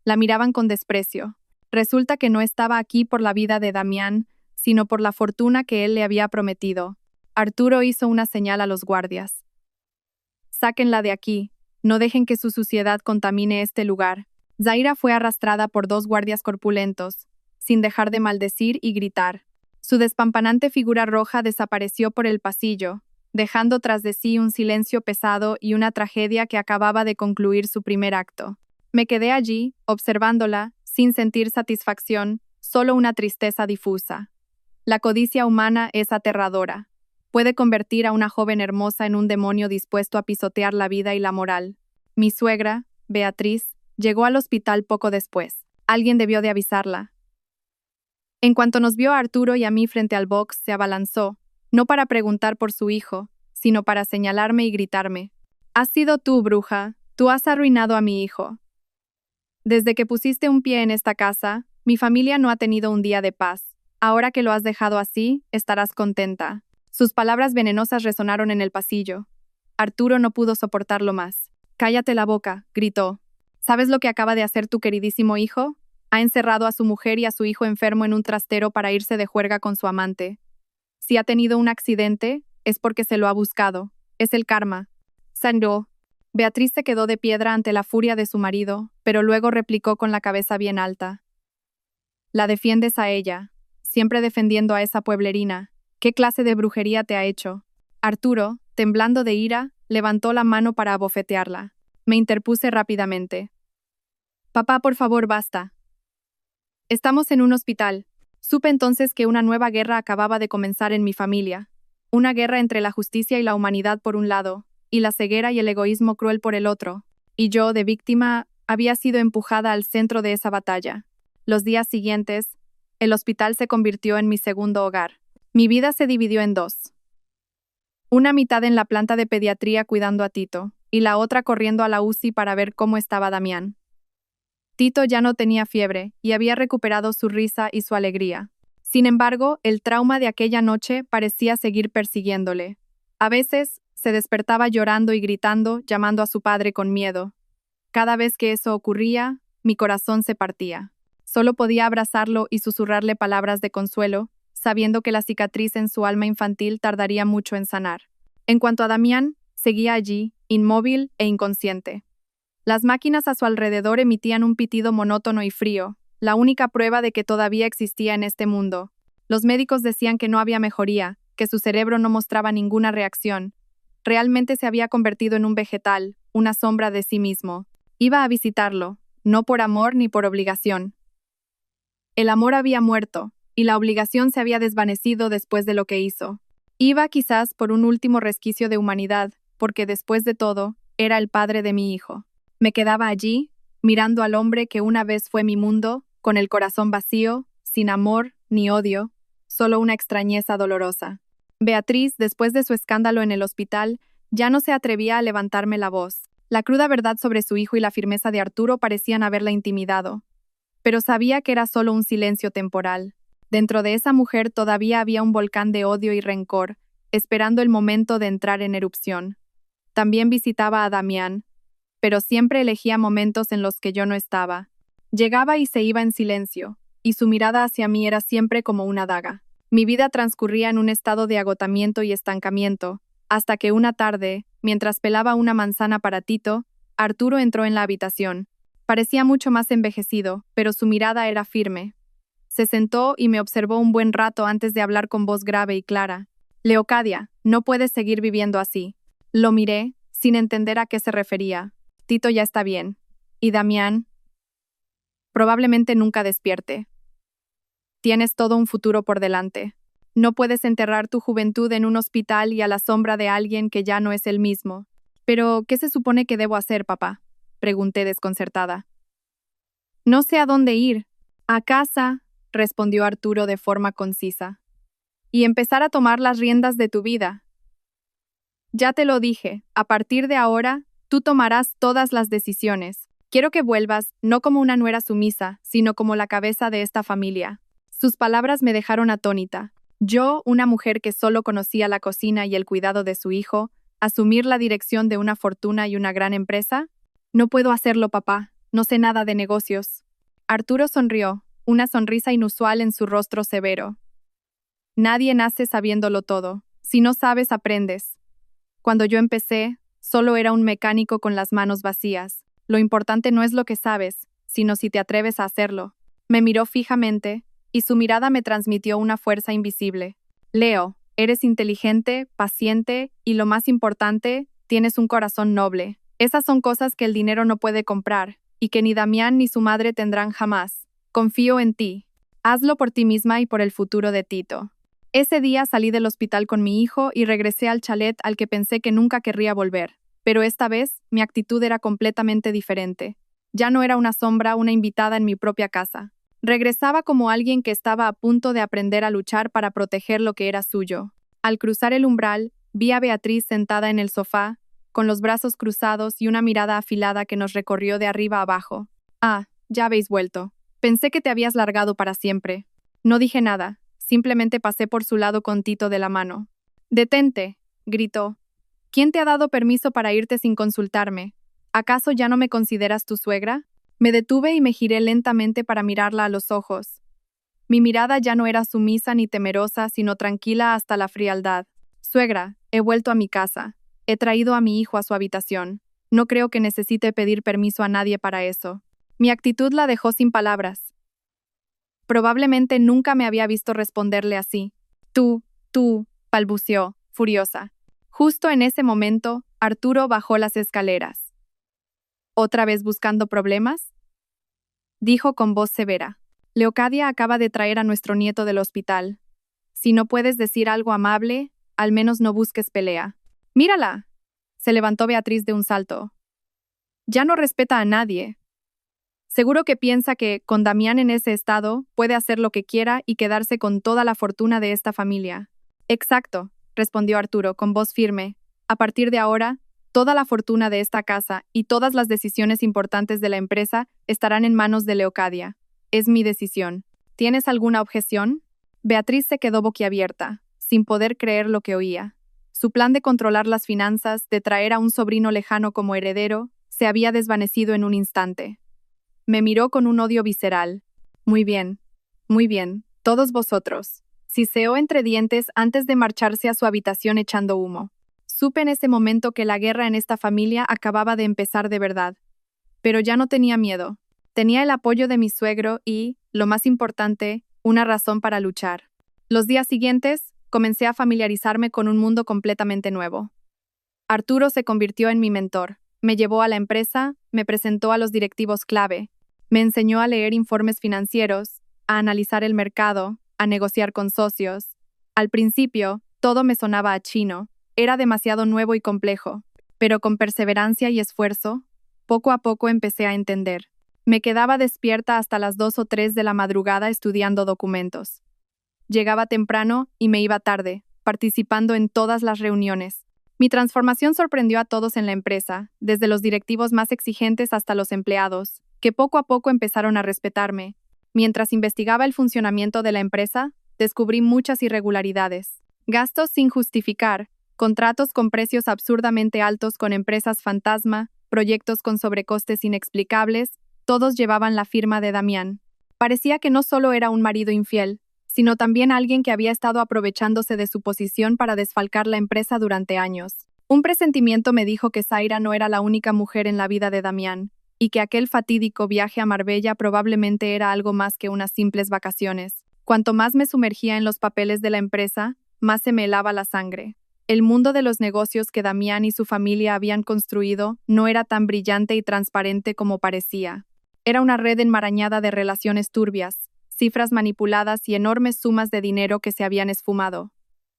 [SPEAKER 1] La miraban con desprecio. Resulta que no estaba aquí por la vida de Damián, sino por la fortuna que él le había prometido. Arturo hizo una señal a los guardias. «Sáquenla de aquí. No dejen que su suciedad contamine este lugar». Zaira fue arrastrada por dos guardias corpulentos, sin dejar de maldecir y gritar. Su despampanante figura roja desapareció por el pasillo, dejando tras de sí un silencio pesado y una tragedia que acababa de concluir su primer acto. Me quedé allí, observándola, sin sentir satisfacción, solo una tristeza difusa. La codicia humana es aterradora. Puede convertir a una joven hermosa en un demonio dispuesto a pisotear la vida y la moral. Mi suegra, Beatriz, llegó al hospital poco después. Alguien debió de avisarla. En cuanto nos vio a Arturo y a mí frente al box, se abalanzó, no para preguntar por su hijo, sino para señalarme y gritarme. «Has sido tú, bruja, tú has arruinado a mi hijo. Desde que pusiste un pie en esta casa, mi familia no ha tenido un día de paz. Ahora que lo has dejado así, estarás contenta». Sus palabras venenosas resonaron en el pasillo. Arturo no pudo soportarlo más. «Cállate la boca», gritó. «¿Sabes lo que acaba de hacer tu queridísimo hijo? Ha encerrado a su mujer y a su hijo enfermo en un trastero para irse de juerga con su amante. Si ha tenido un accidente, es porque se lo ha buscado. Es el karma». Sangró. Beatriz se quedó de piedra ante la furia de su marido, pero luego replicó con la cabeza bien alta. «La defiendes a ella, siempre defendiendo a esa pueblerina. ¿Qué clase de brujería te ha hecho?» Arturo, temblando de ira, levantó la mano para abofetearla. Me interpuse rápidamente. «Papá, por favor, basta. Estamos en un hospital». Supe entonces que una nueva guerra acababa de comenzar en mi familia. Una guerra entre la justicia y la humanidad por un lado, y la ceguera y el egoísmo cruel por el otro. Y yo, de víctima, había sido empujada al centro de esa batalla. Los días siguientes, el hospital se convirtió en mi segundo hogar. Mi vida se dividió en dos. Una mitad en la planta de pediatría cuidando a Tito, y la otra corriendo a la UCI para ver cómo estaba Damián. Tito ya no tenía fiebre y había recuperado su risa y su alegría. Sin embargo, el trauma de aquella noche parecía seguir persiguiéndole. A veces, se despertaba llorando y gritando, llamando a su padre con miedo. Cada vez que eso ocurría, mi corazón se partía. Solo podía abrazarlo y susurrarle palabras de consuelo, sabiendo que la cicatriz en su alma infantil tardaría mucho en sanar. En cuanto a Damián, seguía allí, inmóvil e inconsciente. Las máquinas a su alrededor emitían un pitido monótono y frío, la única prueba de que todavía existía en este mundo. Los médicos decían que no había mejoría, que su cerebro no mostraba ninguna reacción. Realmente se había convertido en un vegetal, una sombra de sí mismo. Iba a visitarlo, no por amor ni por obligación. El amor había muerto, y la obligación se había desvanecido después de lo que hizo. Iba quizás por un último resquicio de humanidad, porque después de todo, era el padre de mi hijo. Me quedaba allí, mirando al hombre que una vez fue mi mundo, con el corazón vacío, sin amor ni odio, solo una extrañeza dolorosa. Beatriz, después de su escándalo en el hospital, ya no se atrevía a levantarme la voz. La cruda verdad sobre su hijo y la firmeza de Arturo parecían haberla intimidado. Pero sabía que era solo un silencio temporal. Dentro de esa mujer todavía había un volcán de odio y rencor, esperando el momento de entrar en erupción. También visitaba a Damián, pero siempre elegía momentos en los que yo no estaba. Llegaba y se iba en silencio, y su mirada hacia mí era siempre como una daga. Mi vida transcurría en un estado de agotamiento y estancamiento, hasta que una tarde, mientras pelaba una manzana para Tito, Arturo entró en la habitación. Parecía mucho más envejecido, pero su mirada era firme. Se sentó y me observó un buen rato antes de hablar con voz grave y clara. «Leocadia, no puedes seguir viviendo así». Lo miré, sin entender a qué se refería. Tito ya está bien. ¿Y Damián? Probablemente nunca despierte. Tienes todo un futuro por delante. No puedes enterrar tu juventud en un hospital y a la sombra de alguien que ya no es el mismo. «¿Pero qué se supone que debo hacer, papá?», pregunté desconcertada. «No sé a dónde ir». «A casa», respondió Arturo de forma concisa. «Y empezar a tomar las riendas de tu vida. Ya te lo dije, a partir de ahora, tú tomarás todas las decisiones. Quiero que vuelvas, no como una nuera sumisa, sino como la cabeza de esta familia». Sus palabras me dejaron atónita. Yo, una mujer que solo conocía la cocina y el cuidado de su hijo, ¿asumir la dirección de una fortuna y una gran empresa? «No puedo hacerlo, papá. No sé nada de negocios». Arturo sonrió, una sonrisa inusual en su rostro severo. «Nadie nace sabiéndolo todo. Si no sabes, aprendes. Cuando yo empecé, solo era un mecánico con las manos vacías. Lo importante no es lo que sabes, sino si te atreves a hacerlo». Me miró fijamente, y su mirada me transmitió una fuerza invisible. «Leo, Eres inteligente, paciente y, lo más importante, tienes un corazón noble. Esas son cosas que el dinero no puede comprar y que ni Damián ni su madre tendrán jamás. Confío en ti. Hazlo por ti misma y por el futuro de Tito. Ese día salí del hospital con mi hijo y regresé al chalet al que pensé que nunca querría volver. Pero esta vez, mi actitud era completamente diferente. Ya no era una sombra, una invitada en mi propia casa. Regresaba como alguien que estaba a punto de aprender a luchar para proteger lo que era suyo. Al cruzar el umbral, vi a Beatriz sentada en el sofá, con los brazos cruzados y una mirada afilada que nos recorrió de arriba a abajo. Ah, ya habéis vuelto. Pensé que te habías largado para siempre. No dije nada, simplemente pasé por su lado con Tito de la mano. «Detente», gritó. «¿Quién te ha dado permiso para irte sin consultarme? ¿Acaso ya no me consideras tu suegra?» Me detuve y me giré lentamente para mirarla a los ojos. Mi mirada ya no era sumisa ni temerosa, sino tranquila hasta la frialdad. «Suegra, he vuelto a mi casa. He traído a mi hijo a su habitación. No creo que necesite pedir permiso a nadie para eso». Mi actitud la dejó sin palabras. Probablemente nunca me había visto responderle así. Tú, balbuceó, furiosa. Justo en ese momento, Arturo bajó las escaleras. ¿Otra vez buscando problemas?, dijo con voz severa. Leocadia acaba de traer a nuestro nieto del hospital. Si no puedes decir algo amable, al menos no busques pelea. ¡Mírala!, se levantó Beatriz de un salto. Ya no respeta a nadie. Seguro que piensa que, con Damián en ese estado, puede hacer lo que quiera y quedarse con toda la fortuna de esta familia. Exacto, respondió Arturo con voz firme. A partir de ahora, toda la fortuna de esta casa y todas las decisiones importantes de la empresa estarán en manos de Leocadia. Es mi decisión. ¿Tienes alguna objeción? Beatriz se quedó boquiabierta, sin poder creer lo que oía. Su plan de controlar las finanzas, de traer a un sobrino lejano como heredero, se había desvanecido en un instante. Me miró con un odio visceral. Muy bien, todos vosotros. Siseó entre dientes antes de marcharse a su habitación echando humo. Supe en ese momento que la guerra en esta familia acababa de empezar de verdad. Pero ya no tenía miedo. Tenía el apoyo de mi suegro y, lo más importante, una razón para luchar. Los días siguientes, comencé a familiarizarme con un mundo completamente nuevo. Arturo se convirtió en mi mentor. Me llevó a la empresa, me presentó a los directivos clave, me enseñó a leer informes financieros, a analizar el mercado, a negociar con socios. Al principio, todo me sonaba a chino, era demasiado nuevo y complejo, pero con perseverancia y esfuerzo, poco a poco empecé a entender. Me quedaba despierta hasta las 2 o 3 de la madrugada estudiando documentos. Llegaba temprano y me iba tarde, participando en todas las reuniones. Mi transformación sorprendió a todos en la empresa, desde los directivos más exigentes hasta los empleados, que poco a poco empezaron a respetarme. Mientras investigaba el funcionamiento de la empresa, descubrí muchas irregularidades. Gastos sin justificar, contratos con precios absurdamente altos con empresas fantasma, proyectos con sobrecostes inexplicables, todos llevaban la firma de Damián. Parecía que no solo era un marido infiel, sino también alguien que había estado aprovechándose de su posición para desfalcar la empresa durante años. Un presentimiento me dijo que Zaira no era la única mujer en la vida de Damián, y que aquel fatídico viaje a Marbella probablemente era algo más que unas simples vacaciones. Cuanto más me sumergía en los papeles de la empresa, más se me helaba la sangre. El mundo de los negocios que Damián y su familia habían construido no era tan brillante y transparente como parecía. Era una red enmarañada de relaciones turbias, cifras manipuladas y enormes sumas de dinero que se habían esfumado.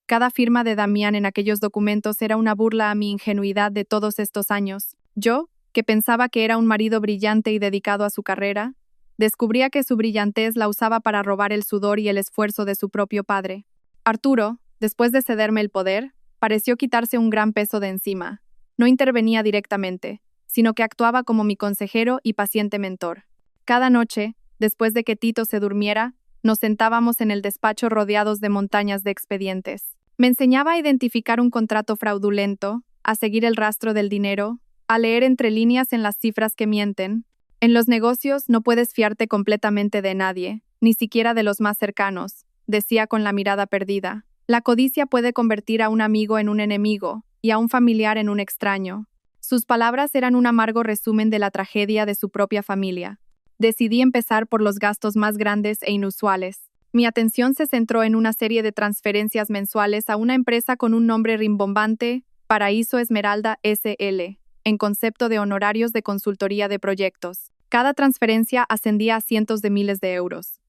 [SPEAKER 1] Cada firma de Damián en aquellos documentos era una burla a mi ingenuidad de todos estos años. Yo, que pensaba que era un marido brillante y dedicado a su carrera, descubría que su brillantez la usaba para robar el sudor y el esfuerzo de su propio padre. Arturo, después de cederme el poder, pareció quitarse un gran peso de encima. No intervenía directamente, sino que actuaba como mi consejero y paciente mentor. Cada noche, después de que Tito se durmiera, nos sentábamos en el despacho rodeados de montañas de expedientes. Me enseñaba a identificar un contrato fraudulento, a seguir el rastro del dinero, a leer entre líneas en las cifras que mienten. En los negocios no puedes fiarte completamente de nadie, ni siquiera de los más cercanos, decía con la mirada perdida. La codicia puede convertir a un amigo en un enemigo y a un familiar en un extraño. Sus palabras eran un amargo resumen de la tragedia de su propia familia. Decidí empezar por los gastos más grandes e inusuales. Mi atención se centró en una serie de transferencias mensuales a una empresa con un nombre rimbombante, Paraíso Esmeralda SL, en concepto de honorarios de consultoría de proyectos. Cada transferencia ascendía a cientos de miles de euros.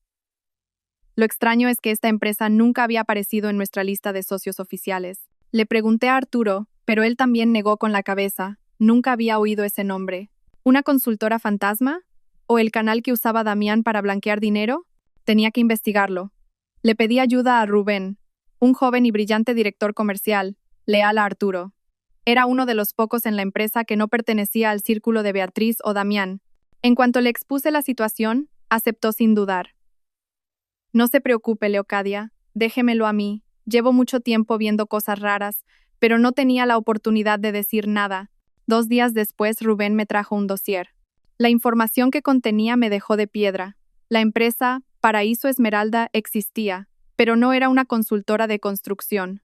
[SPEAKER 1] Lo extraño es que esta empresa nunca había aparecido en nuestra lista de socios oficiales. Le pregunté a Arturo, pero él también negó con la cabeza. Nunca había oído ese nombre. ¿Una consultora fantasma? ¿O el canal que usaba Damián para blanquear dinero? Tenía que investigarlo. Le pedí ayuda a Rubén, un joven y brillante director comercial, leal a Arturo. Era uno de los pocos en la empresa que no pertenecía al círculo de Beatriz o Damián. En cuanto le expuse la situación, aceptó sin dudar. No se preocupe, Leocadia, déjemelo a mí. Llevo mucho tiempo viendo cosas raras, pero no tenía la oportunidad de decir nada. 2 días después, Rubén me trajo un dossier. La información que contenía me dejó de piedra. La empresa Paraíso Esmeralda existía, pero no era una consultora de construcción.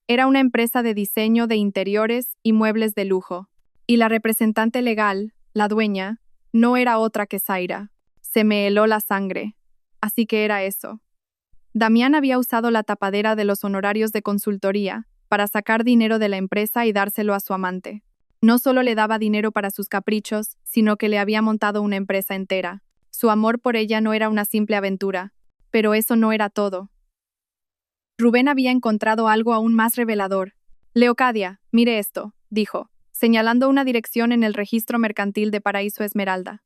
[SPEAKER 1] Era una empresa de diseño de interiores y muebles de lujo. Y la representante legal, la dueña, no era otra que Zaira. Se me heló la sangre. Así que era eso. Damián había usado la tapadera de los honorarios de consultoría para sacar dinero de la empresa y dárselo a su amante. No solo le daba dinero para sus caprichos, sino que le había montado una empresa entera. Su amor por ella no era una simple aventura, pero eso no era todo. Rubén había encontrado algo aún más revelador. Leocadia, mire esto, dijo, señalando una dirección en el registro mercantil de Paraíso Esmeralda.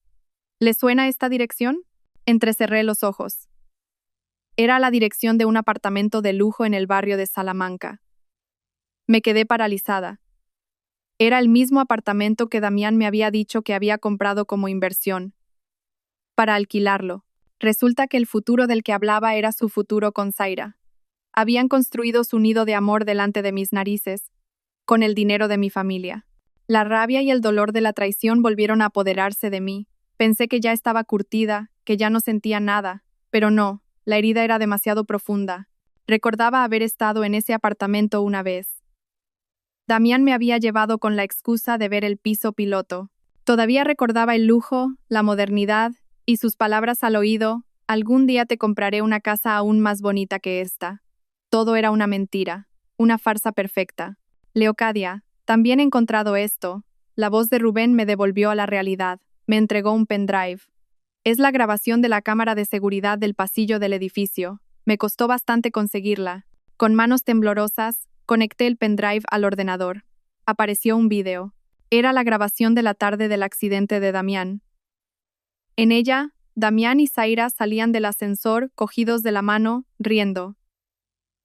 [SPEAKER 1] ¿Le suena esta dirección? Entrecerré los ojos. Era la dirección de un apartamento de lujo en el barrio de Salamanca. Me quedé paralizada. Era el mismo apartamento que Damián me había dicho que había comprado como inversión. Para alquilarlo. Resulta que el futuro del que hablaba era su futuro con Zaira. Habían construido su nido de amor delante de mis narices, con el dinero de mi familia. La rabia y el dolor de la traición volvieron a apoderarse de mí. Pensé que ya estaba curtida, que ya no sentía nada, pero no, la herida era demasiado profunda. Recordaba haber estado en ese apartamento una vez. Damián me había llevado con la excusa de ver el piso piloto. Todavía recordaba el lujo, la modernidad y sus palabras al oído: algún día te compraré una casa aún más bonita que esta. Todo era una mentira, una farsa perfecta. Leocadia, también he encontrado esto. La voz de Rubén me devolvió a la realidad. Me entregó un pendrive. Es la grabación de la cámara de seguridad del pasillo del edificio. Me costó bastante conseguirla. Con manos temblorosas, conecté el pendrive al ordenador. Apareció un vídeo. Era la grabación de la tarde del accidente de Damián. En ella, Damián y Zaira salían del ascensor, cogidos de la mano, riendo.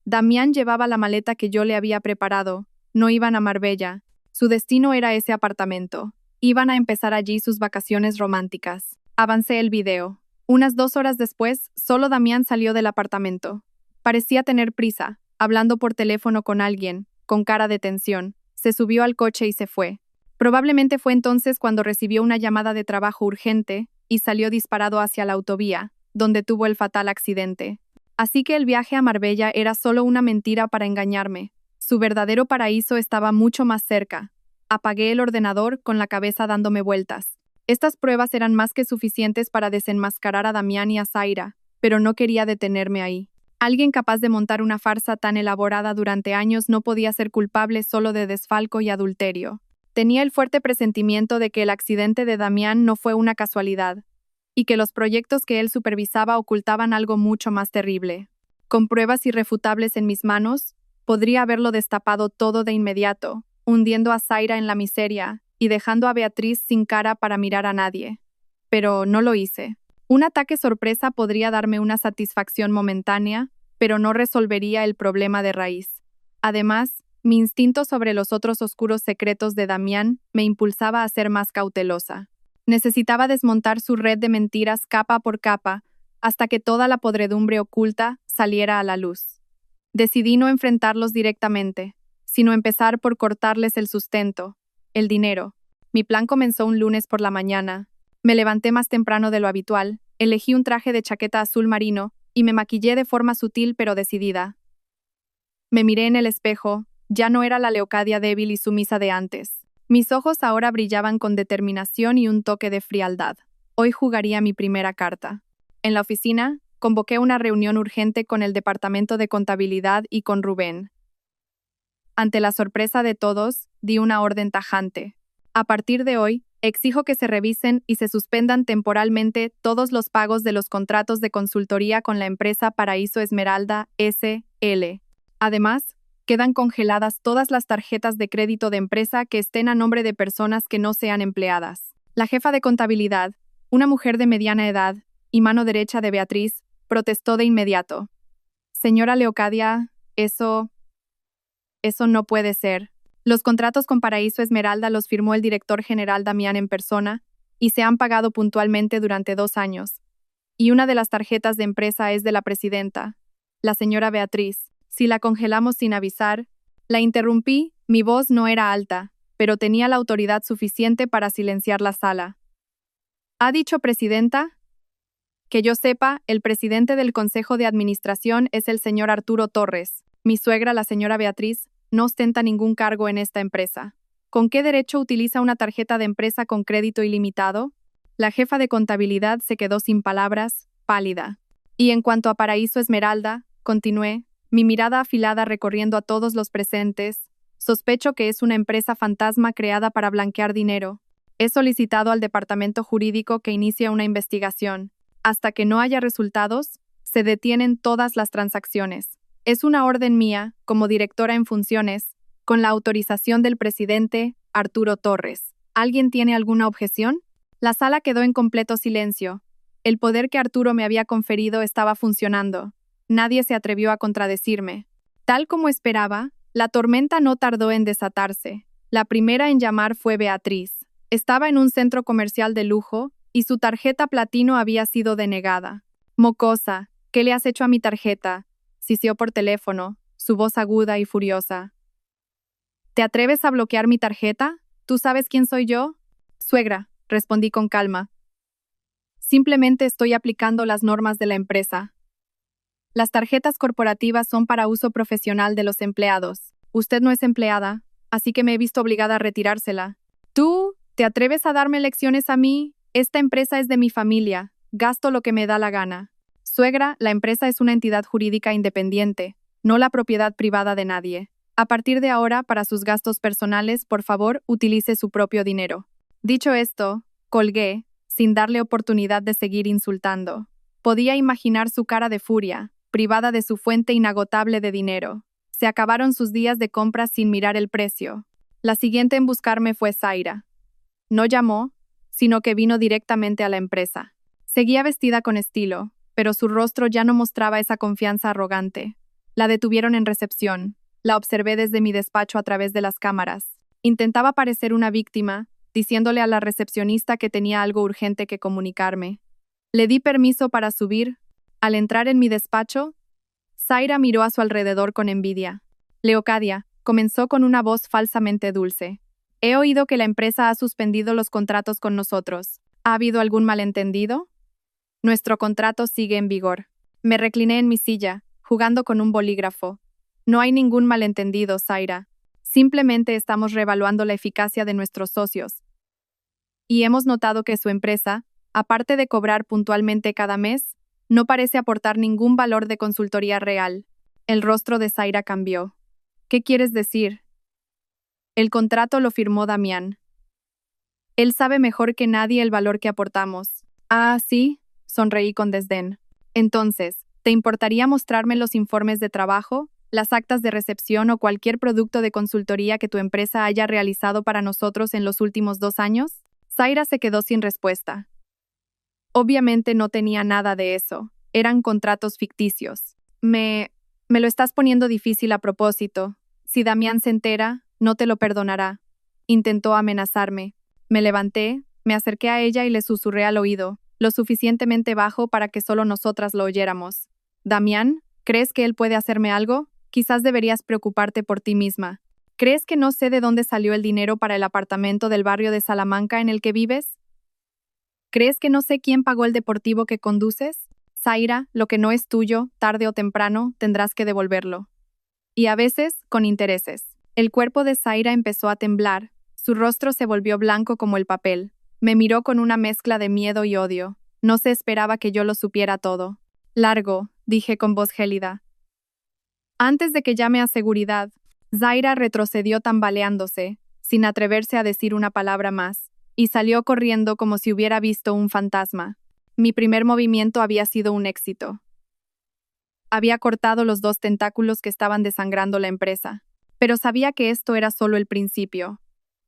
[SPEAKER 1] Damián llevaba la maleta que yo le había preparado. No iban a Marbella. Su destino era ese apartamento. Iban a empezar allí sus vacaciones románticas. Avancé el video. Unas 2 horas después, solo Damián salió del apartamento. Parecía tener prisa, hablando por teléfono con alguien, con cara de tensión. Se subió al coche y se fue. Probablemente fue entonces cuando recibió una llamada de trabajo urgente y salió disparado hacia la autovía, donde tuvo el fatal accidente. Así que el viaje a Marbella era solo una mentira para engañarme. Su verdadero paraíso estaba mucho más cerca. Apagué el ordenador con la cabeza dándome vueltas. Estas pruebas eran más que suficientes para desenmascarar a Damián y a Zaira, pero no quería detenerme ahí. Alguien capaz de montar una farsa tan elaborada durante años no podía ser culpable solo de desfalco y adulterio. Tenía el fuerte presentimiento de que el accidente de Damián no fue una casualidad, y que los proyectos que él supervisaba ocultaban algo mucho más terrible. Con pruebas irrefutables en mis manos, podría haberlo destapado todo de inmediato, hundiendo a Zaira en la miseria y dejando a Beatriz sin cara para mirar a nadie. Pero no lo hice. Un ataque sorpresa podría darme una satisfacción momentánea, pero no resolvería el problema de raíz. Además, mi instinto sobre los otros oscuros secretos de Damián me impulsaba a ser más cautelosa. Necesitaba desmontar su red de mentiras capa por capa, hasta que toda la podredumbre oculta saliera a la luz. Decidí no enfrentarlos directamente, sino empezar por cortarles el sustento, el dinero. Mi plan comenzó un lunes por la mañana. Me levanté más temprano de lo habitual, elegí un traje de chaqueta azul marino y me maquillé de forma sutil pero decidida. Me miré en el espejo, ya no era la Leocadia débil y sumisa de antes. Mis ojos ahora brillaban con determinación y un toque de frialdad. Hoy jugaría mi primera carta. En la oficina, convoqué una reunión urgente con el Departamento de Contabilidad y con Rubén. Ante la sorpresa de todos, di una orden tajante. A partir de hoy, exijo que se revisen y se suspendan temporalmente todos los pagos de los contratos de consultoría con la empresa Paraíso Esmeralda S.L. Además, quedan congeladas todas las tarjetas de crédito de empresa que estén a nombre de personas que no sean empleadas. La jefa de contabilidad, una mujer de mediana edad y mano derecha de Beatriz, protestó de inmediato. Señora Leocadia, eso no puede ser. Los contratos con Paraíso Esmeralda los firmó el director general Damián en persona y se han pagado puntualmente durante 2 años. Y una de las tarjetas de empresa es de la presidenta, la señora Beatriz. Si la congelamos sin avisar, la interrumpí, mi voz no era alta, pero tenía la autoridad suficiente para silenciar la sala. ¿Ha dicho presidenta? Que yo sepa, el presidente del Consejo de Administración es el señor Arturo Torres. Mi suegra, la señora Beatriz, no ostenta ningún cargo en esta empresa. ¿Con qué derecho utiliza una tarjeta de empresa con crédito ilimitado? La jefa de contabilidad se quedó sin palabras, pálida. Y en cuanto a Paraíso Esmeralda, continué, mi mirada afilada recorriendo a todos los presentes, sospecho que es una empresa fantasma creada para blanquear dinero. He solicitado al departamento jurídico que inicie una investigación. Hasta que no haya resultados, se detienen todas las transacciones. Es una orden mía, como directora en funciones, con la autorización del presidente, Arturo Torres. ¿Alguien tiene alguna objeción? La sala quedó en completo silencio. El poder que Arturo me había conferido estaba funcionando. Nadie se atrevió a contradecirme. Tal como esperaba, la tormenta no tardó en desatarse. La primera en llamar fue Beatriz. Estaba en un centro comercial de lujo y su tarjeta platino había sido denegada. Mocosa, ¿qué le has hecho a mi tarjeta? Sisió por teléfono, su voz aguda y furiosa. ¿Te atreves a bloquear mi tarjeta? ¿Tú sabes quién soy yo? Suegra, respondí con calma. Simplemente estoy aplicando las normas de la empresa. Las tarjetas corporativas son para uso profesional de los empleados. Usted no es empleada, así que me he visto obligada a retirársela. ¿Tú te atreves a darme lecciones a mí? Esta empresa es de mi familia. Gasto lo que me da la gana. Suegra, la empresa es una entidad jurídica independiente, no la propiedad privada de nadie. A partir de ahora, para sus gastos personales, por favor, utilice su propio dinero. Dicho esto, colgué, sin darle oportunidad de seguir insultando. Podía imaginar su cara de furia, privada de su fuente inagotable de dinero. Se acabaron sus días de compras sin mirar el precio. La siguiente en buscarme fue Zaira. No llamó, sino que vino directamente a la empresa. Seguía vestida con estilo, pero su rostro ya no mostraba esa confianza arrogante. La detuvieron en recepción. La observé desde mi despacho a través de las cámaras. Intentaba parecer una víctima, diciéndole a la recepcionista que tenía algo urgente que comunicarme. Le di permiso para subir. Al entrar en mi despacho, Zaira miró a su alrededor con envidia. Leocadia, comenzó con una voz falsamente dulce. He oído que la empresa ha suspendido los contratos con nosotros. ¿Ha habido algún malentendido? Nuestro contrato sigue en vigor. Me recliné en mi silla, jugando con un bolígrafo. No hay ningún malentendido, Zaira. Simplemente estamos reevaluando la eficacia de nuestros socios. Y hemos notado que su empresa, aparte de cobrar puntualmente cada mes, no parece aportar ningún valor de consultoría real. El rostro de Zaira cambió. ¿Qué quieres decir? El contrato lo firmó Damián. Él sabe mejor que nadie el valor que aportamos. Ah, sí, sonreí con desdén. Entonces, ¿te importaría mostrarme los informes de trabajo, las actas de recepción o cualquier producto de consultoría que tu empresa haya realizado para nosotros en los últimos 2 años? Zaira se quedó sin respuesta. Obviamente no tenía nada de eso. Eran contratos ficticios. Me lo estás poniendo difícil a propósito. Si Damián se entera, no te lo perdonará. Intentó amenazarme. Me levanté, me acerqué a ella y le susurré al oído, lo suficientemente bajo para que solo nosotras lo oyéramos. Damián, ¿crees que él puede hacerme algo? Quizás deberías preocuparte por ti misma. ¿Crees que no sé de dónde salió el dinero para el apartamento del barrio de Salamanca en el que vives? ¿Crees que no sé quién pagó el deportivo que conduces? Zaira, lo que no es tuyo, tarde o temprano, tendrás que devolverlo. Y a veces, con intereses. El cuerpo de Zaira empezó a temblar. Su rostro se volvió blanco como el papel. Me miró con una mezcla de miedo y odio. No se esperaba que yo lo supiera todo. Largo, dije con voz gélida. Antes de que llame a seguridad, Zaira retrocedió tambaleándose, sin atreverse a decir una palabra más, y salió corriendo como si hubiera visto un fantasma. Mi primer movimiento había sido un éxito. Había cortado los 2 tentáculos que estaban desangrando la empresa, pero sabía que esto era solo el principio.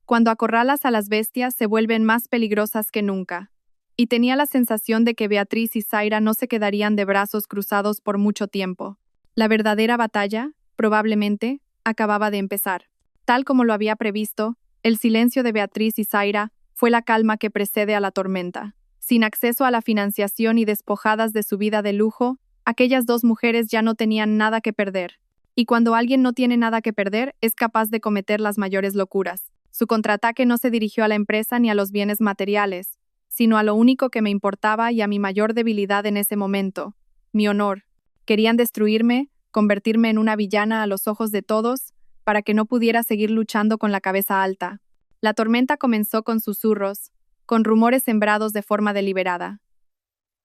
[SPEAKER 1] Cuando acorralas a las bestias se vuelven más peligrosas que nunca, y tenía la sensación de que Beatriz y Zaira no se quedarían de brazos cruzados por mucho tiempo. La verdadera batalla, probablemente, acababa de empezar. Tal como lo había previsto, el silencio de Beatriz y Zaira fue la calma que precede a la tormenta. Sin acceso a la financiación y despojadas de su vida de lujo, aquellas 2 mujeres ya no tenían nada que perder. Y cuando alguien no tiene nada que perder, es capaz de cometer las mayores locuras. Su contraataque no se dirigió a la empresa ni a los bienes materiales, sino a lo único que me importaba y a mi mayor debilidad en ese momento, mi honor. Querían destruirme, convertirme en una villana a los ojos de todos, para que no pudiera seguir luchando con la cabeza alta. La tormenta comenzó con susurros, con rumores sembrados de forma deliberada.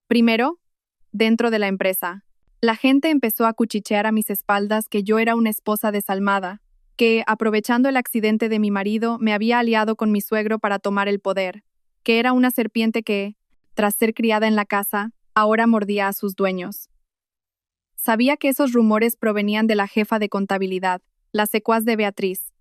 [SPEAKER 1] Primero, dentro de la empresa, la gente empezó a cuchichear a mis espaldas que yo era una esposa desalmada, que, aprovechando el accidente de mi marido, me había aliado con mi suegro para tomar el poder, que era una serpiente que, tras ser criada en la casa, ahora mordía a sus dueños. Sabía que esos rumores provenían de la jefa de contabilidad, la secuaz de Beatriz.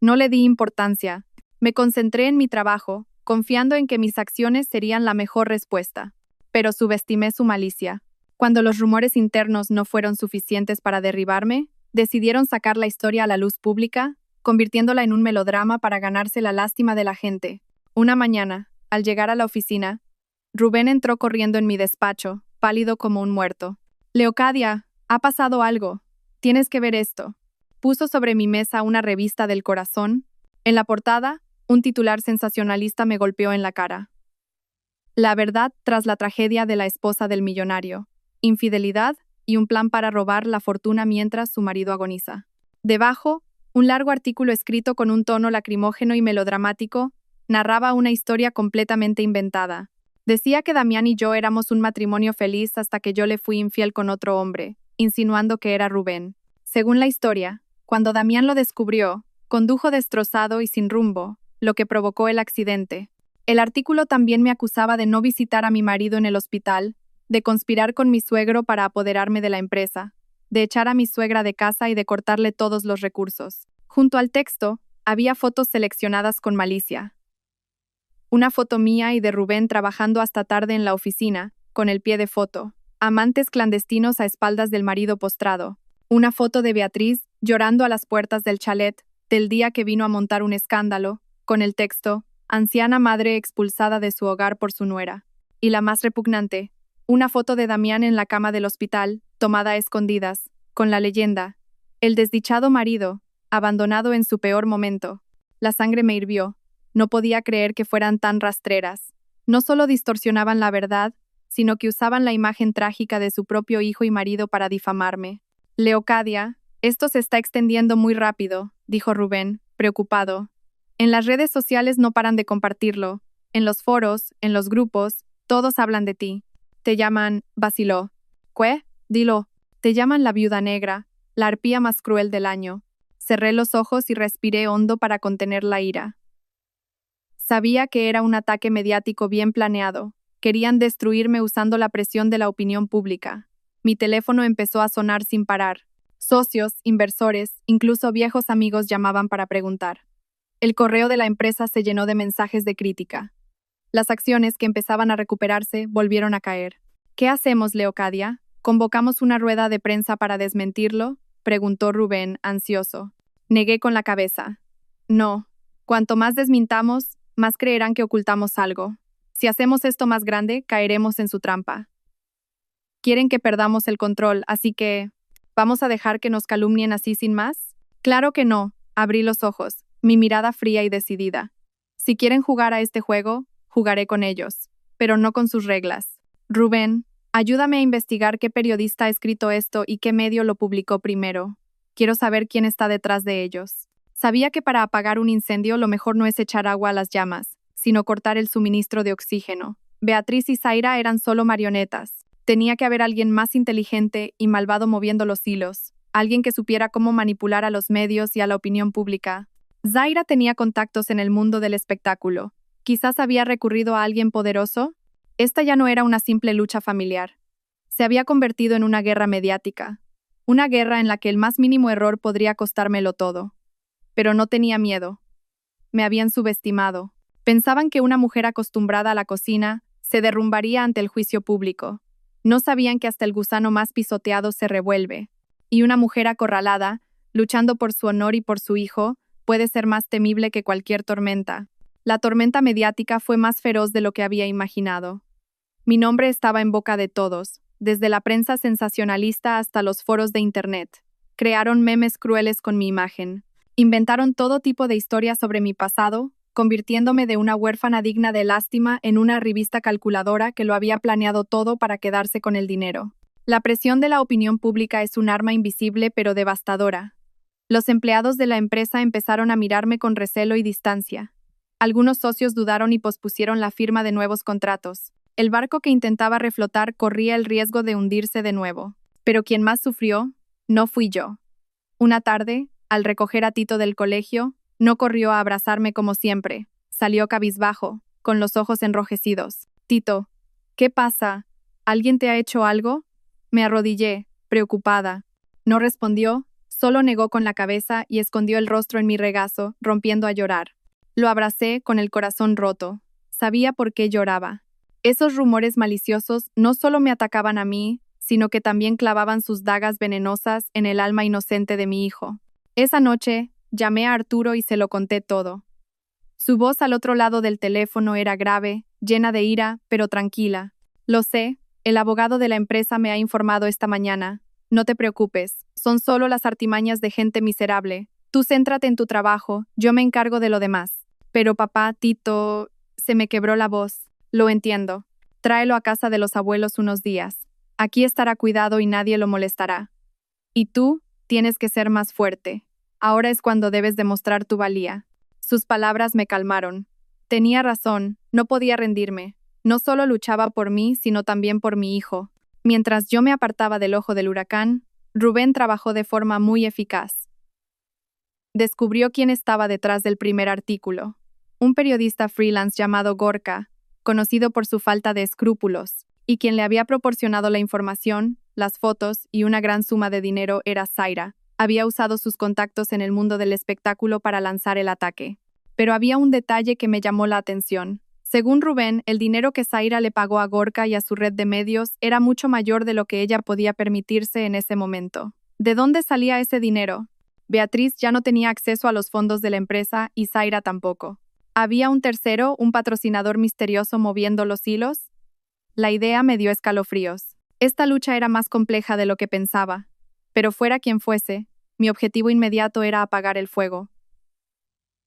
[SPEAKER 1] No le di importancia. Me concentré en mi trabajo, confiando en que mis acciones serían la mejor respuesta. Pero subestimé su malicia. Cuando los rumores internos no fueron suficientes para derribarme, decidieron sacar la historia a la luz pública, convirtiéndola en un melodrama para ganarse la lástima de la gente. Una mañana, al llegar a la oficina, Rubén entró corriendo en mi despacho, pálido como un muerto. «Leocadia, ha pasado algo. Tienes que ver esto». Puso sobre mi mesa una revista del Corazón. En la portada, un titular sensacionalista me golpeó en la cara. La verdad tras la tragedia de la esposa del millonario. Infidelidad y un plan para robar la fortuna mientras su marido agoniza. Debajo, un largo artículo escrito con un tono lacrimógeno y melodramático narraba una historia completamente inventada. Decía que Damián y yo éramos un matrimonio feliz hasta que yo le fui infiel con otro hombre, insinuando que era Rubén. Según la historia, cuando Damián lo descubrió, condujo destrozado y sin rumbo, lo que provocó el accidente. El artículo también me acusaba de no visitar a mi marido en el hospital, de conspirar con mi suegro para apoderarme de la empresa, de echar a mi suegra de casa y de cortarle todos los recursos. Junto al texto, había fotos seleccionadas con malicia. Una foto mía y de Rubén trabajando hasta tarde en la oficina, con el pie de foto. Amantes clandestinos a espaldas del marido postrado. Una foto de Beatriz llorando a las puertas del chalet, del día que vino a montar un escándalo, con el texto, anciana madre expulsada de su hogar por su nuera. Y la más repugnante, una foto de Damián en la cama del hospital, tomada a escondidas, con la leyenda, el desdichado marido, abandonado en su peor momento. La sangre me hirvió. No podía creer que fueran tan rastreras. No solo distorsionaban la verdad, sino que usaban la imagen trágica de su propio hijo y marido para difamarme. Leocadia, esto se está extendiendo muy rápido, dijo Rubén, preocupado. En las redes sociales no paran de compartirlo. En los foros, en los grupos, todos hablan de ti. Te llaman, vaciló. ¿Qué? Dilo. Te llaman la viuda negra, la arpía más cruel del año. Cerré los ojos y respiré hondo para contener la ira. Sabía que era un ataque mediático bien planeado. Querían destruirme usando la presión de la opinión pública. Mi teléfono empezó a sonar sin parar. Socios, inversores, incluso viejos amigos llamaban para preguntar. El correo de la empresa se llenó de mensajes de crítica. Las acciones que empezaban a recuperarse volvieron a caer. ¿Qué hacemos, Leocadia? ¿Convocamos una rueda de prensa para desmentirlo?, preguntó Rubén, ansioso. Negué con la cabeza. No. Cuanto más desmintamos, más creerán que ocultamos algo. Si hacemos esto más grande, caeremos en su trampa. Quieren que perdamos el control, así que... ¿vamos a dejar que nos calumnien así sin más? Claro que no. Abrí los ojos, mi mirada fría y decidida. Si quieren jugar a este juego, jugaré con ellos, pero no con sus reglas. Rubén, ayúdame a investigar qué periodista ha escrito esto y qué medio lo publicó primero. Quiero saber quién está detrás de ellos. Sabía que para apagar un incendio lo mejor no es echar agua a las llamas, sino cortar el suministro de oxígeno. Beatriz y Zaira eran solo marionetas. Tenía que haber alguien más inteligente y malvado moviendo los hilos, alguien que supiera cómo manipular a los medios y a la opinión pública. Zaira tenía contactos en el mundo del espectáculo. Quizás había recurrido a alguien poderoso. Esta ya no era una simple lucha familiar. Se había convertido en una guerra mediática. Una guerra en la que el más mínimo error podría costármelo todo. Pero no tenía miedo. Me habían subestimado. Pensaban que una mujer acostumbrada a la cocina se derrumbaría ante el juicio público. No sabían que hasta el gusano más pisoteado se revuelve. Y una mujer acorralada, luchando por su honor y por su hijo, puede ser más temible que cualquier tormenta. La tormenta mediática fue más feroz de lo que había imaginado. Mi nombre estaba en boca de todos, desde la prensa sensacionalista hasta los foros de Internet. Crearon memes crueles con mi imagen. Inventaron todo tipo de historias sobre mi pasado, convirtiéndome de una huérfana digna de lástima en una revista calculadora que lo había planeado todo para quedarse con el dinero. La presión de la opinión pública es un arma invisible pero devastadora. Los empleados de la empresa empezaron a mirarme con recelo y distancia. Algunos socios dudaron y pospusieron la firma de nuevos contratos. El barco que intentaba reflotar corría el riesgo de hundirse de nuevo. Pero quien más sufrió, no fui yo. Una tarde, al recoger a Tito del colegio, no corrió a abrazarme como siempre. Salió cabizbajo, con los ojos enrojecidos. «Tito, ¿qué pasa? ¿Alguien te ha hecho algo?» Me arrodillé, preocupada. No respondió, solo negó con la cabeza y escondió el rostro en mi regazo, rompiendo a llorar. Lo abracé con el corazón roto. Sabía por qué lloraba. Esos rumores maliciosos no solo me atacaban a mí, sino que también clavaban sus dagas venenosas en el alma inocente de mi hijo. Esa noche, llamé a Arturo y se lo conté todo. Su voz al otro lado del teléfono era grave, llena de ira, pero tranquila. «Lo sé, el abogado de la empresa me ha informado esta mañana. No te preocupes, son solo las artimañas de gente miserable. Tú céntrate en tu trabajo, yo me encargo de lo demás». «Pero papá, Tito...» Se me quebró la voz. «Lo entiendo. Tráelo a casa de los abuelos unos días. Aquí estará cuidado y nadie lo molestará. Y tú, tienes que ser más fuerte. Ahora es cuando debes demostrar tu valía». Sus palabras me calmaron. Tenía razón, no podía rendirme. No solo luchaba por mí, sino también por mi hijo. Mientras yo me apartaba del ojo del huracán, Rubén trabajó de forma muy eficaz. Descubrió quién estaba detrás del primer artículo. Un periodista freelance llamado Gorka, conocido por su falta de escrúpulos, y quien le había proporcionado la información, las fotos y una gran suma de dinero era Zaira. Había usado sus contactos en el mundo del espectáculo para lanzar el ataque. Pero había un detalle que me llamó la atención. Según Rubén, el dinero que Zaira le pagó a Gorka y a su red de medios era mucho mayor de lo que ella podía permitirse en ese momento. ¿De dónde salía ese dinero? Beatriz ya no tenía acceso a los fondos de la empresa y Zaira tampoco. ¿Había un tercero, un patrocinador misterioso moviendo los hilos? La idea me dio escalofríos. Esta lucha era más compleja de lo que pensaba. Pero fuera quien fuese, mi objetivo inmediato era apagar el fuego.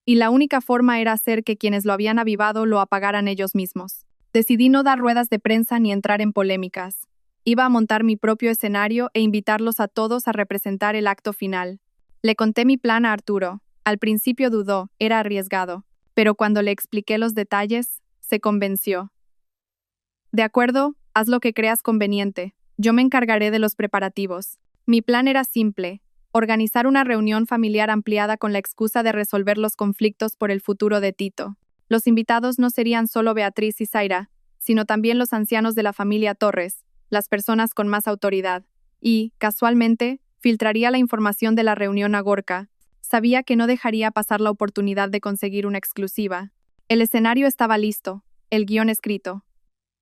[SPEAKER 1] Y la única forma era hacer que quienes lo habían avivado lo apagaran ellos mismos. Decidí no dar ruedas de prensa ni entrar en polémicas. Iba a montar mi propio escenario e invitarlos a todos a representar el acto final. Le conté mi plan a Arturo. Al principio dudó, era arriesgado. Pero cuando le expliqué los detalles, se convenció. «De acuerdo, haz lo que creas conveniente. Yo me encargaré de los preparativos». Mi plan era simple: organizar una reunión familiar ampliada con la excusa de resolver los conflictos por el futuro de Tito. Los invitados no serían solo Beatriz y Zaira, sino también los ancianos de la familia Torres, las personas con más autoridad. Y, casualmente, filtraría la información de la reunión a Gorka. Sabía que no dejaría pasar la oportunidad de conseguir una exclusiva. El escenario estaba listo, el guión escrito.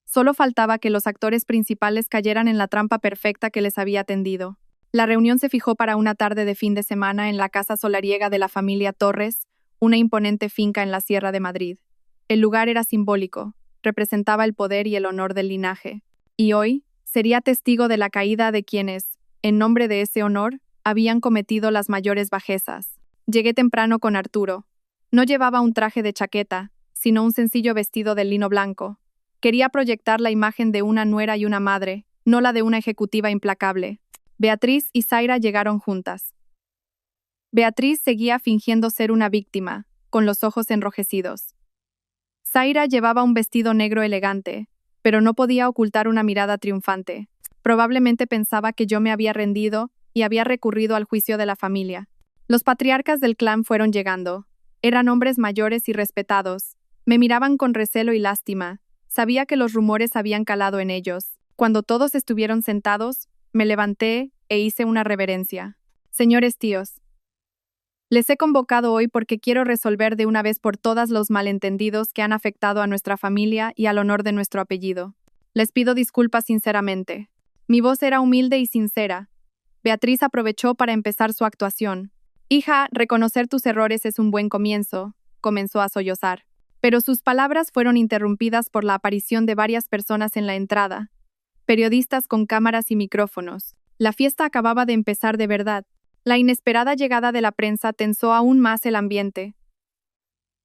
[SPEAKER 1] Solo faltaba que los actores principales cayeran en la trampa perfecta que les había tendido. La reunión se fijó para una tarde de fin de semana en la casa solariega de la familia Torres, una imponente finca en la Sierra de Madrid. El lugar era simbólico, representaba el poder y el honor del linaje. Y hoy, sería testigo de la caída de quienes, en nombre de ese honor, habían cometido las mayores bajezas. Llegué temprano con Arturo. No llevaba un traje de chaqueta, sino un sencillo vestido de lino blanco. Quería proyectar la imagen de una nuera y una madre, no la de una ejecutiva implacable. Beatriz y Zaira llegaron juntas. Beatriz seguía fingiendo ser una víctima, con los ojos enrojecidos. Zaira llevaba un vestido negro elegante, pero no podía ocultar una mirada triunfante. Probablemente pensaba que yo me había rendido y había recurrido al juicio de la familia. Los patriarcas del clan fueron llegando. Eran hombres mayores y respetados. Me miraban con recelo y lástima. Sabía que los rumores habían calado en ellos. Cuando todos estuvieron sentados, me levanté e hice una reverencia. Señores tíos, les he convocado hoy porque quiero resolver de una vez por todas los malentendidos que han afectado a nuestra familia y al honor de nuestro apellido. Les pido disculpas sinceramente. Mi voz era humilde y sincera. Beatriz aprovechó para empezar su actuación. Hija, reconocer tus errores es un buen comienzo, comenzó a sollozar. Pero sus palabras fueron interrumpidas por la aparición de varias personas en la entrada. Periodistas con cámaras y micrófonos. La fiesta acababa de empezar de verdad. La inesperada llegada de la prensa tensó aún más el ambiente.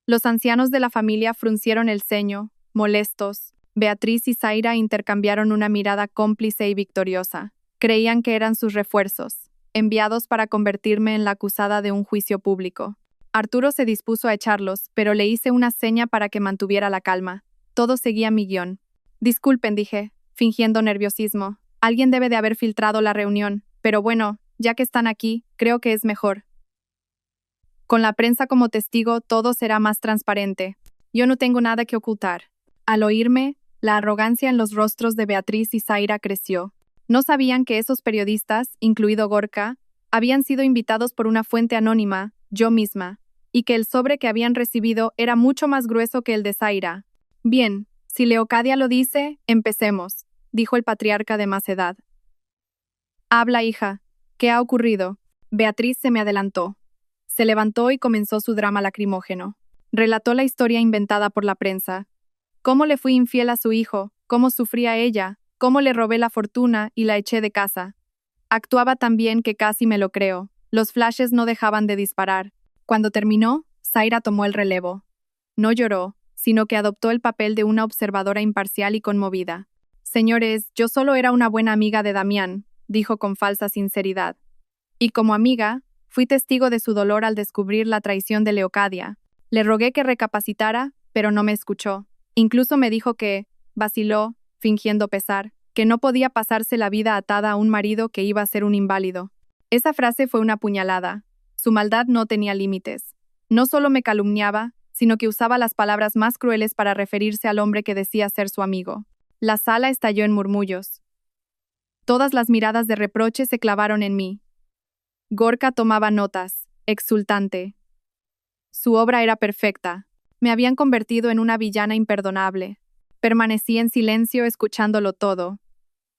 [SPEAKER 1] Los ancianos de la familia fruncieron el ceño, molestos. Beatriz y Zaira intercambiaron una mirada cómplice y victoriosa. Creían que eran sus refuerzos, enviados para convertirme en la acusada de un juicio público. Arturo se dispuso a echarlos, pero le hice una seña para que mantuviera la calma. Todo seguía mi guión. Disculpen, dije, fingiendo nerviosismo. Alguien debe de haber filtrado la reunión, pero bueno, ya que están aquí, creo que es mejor. Con la prensa como testigo, todo será más transparente. Yo no tengo nada que ocultar. Al oírme, la arrogancia en los rostros de Beatriz y Zaira creció. No sabían que esos periodistas, incluido Gorka, habían sido invitados por una fuente anónima, yo misma, y que el sobre que habían recibido era mucho más grueso que el de Zaira. Bien, si Leocadia lo dice, empecemos, dijo el patriarca de más edad. Habla, hija. ¿Qué ha ocurrido? Beatriz se me adelantó. Se levantó y comenzó su drama lacrimógeno. Relató la historia inventada por la prensa. Cómo le fui infiel a su hijo, cómo sufría ella, cómo le robé la fortuna y la eché de casa. Actuaba tan bien que casi me lo creo. Los flashes no dejaban de disparar. Cuando terminó, Zaira tomó el relevo. No lloró, sino que adoptó el papel de una observadora imparcial y conmovida. Señores, yo solo era una buena amiga de Damián, dijo con falsa sinceridad. Y como amiga, fui testigo de su dolor al descubrir la traición de Leocadia. Le rogué que recapacitara, pero no me escuchó. Incluso me dijo que, vaciló, fingiendo pesar, que no podía pasarse la vida atada a un marido que iba a ser un inválido. Esa frase fue una puñalada. Su maldad no tenía límites. No solo me calumniaba, sino que usaba las palabras más crueles para referirse al hombre que decía ser su amigo. La sala estalló en murmullos. Todas las miradas de reproche se clavaron en mí. Gorka tomaba notas, exultante. Su obra era perfecta. Me habían convertido en una villana imperdonable. Permanecí en silencio escuchándolo todo.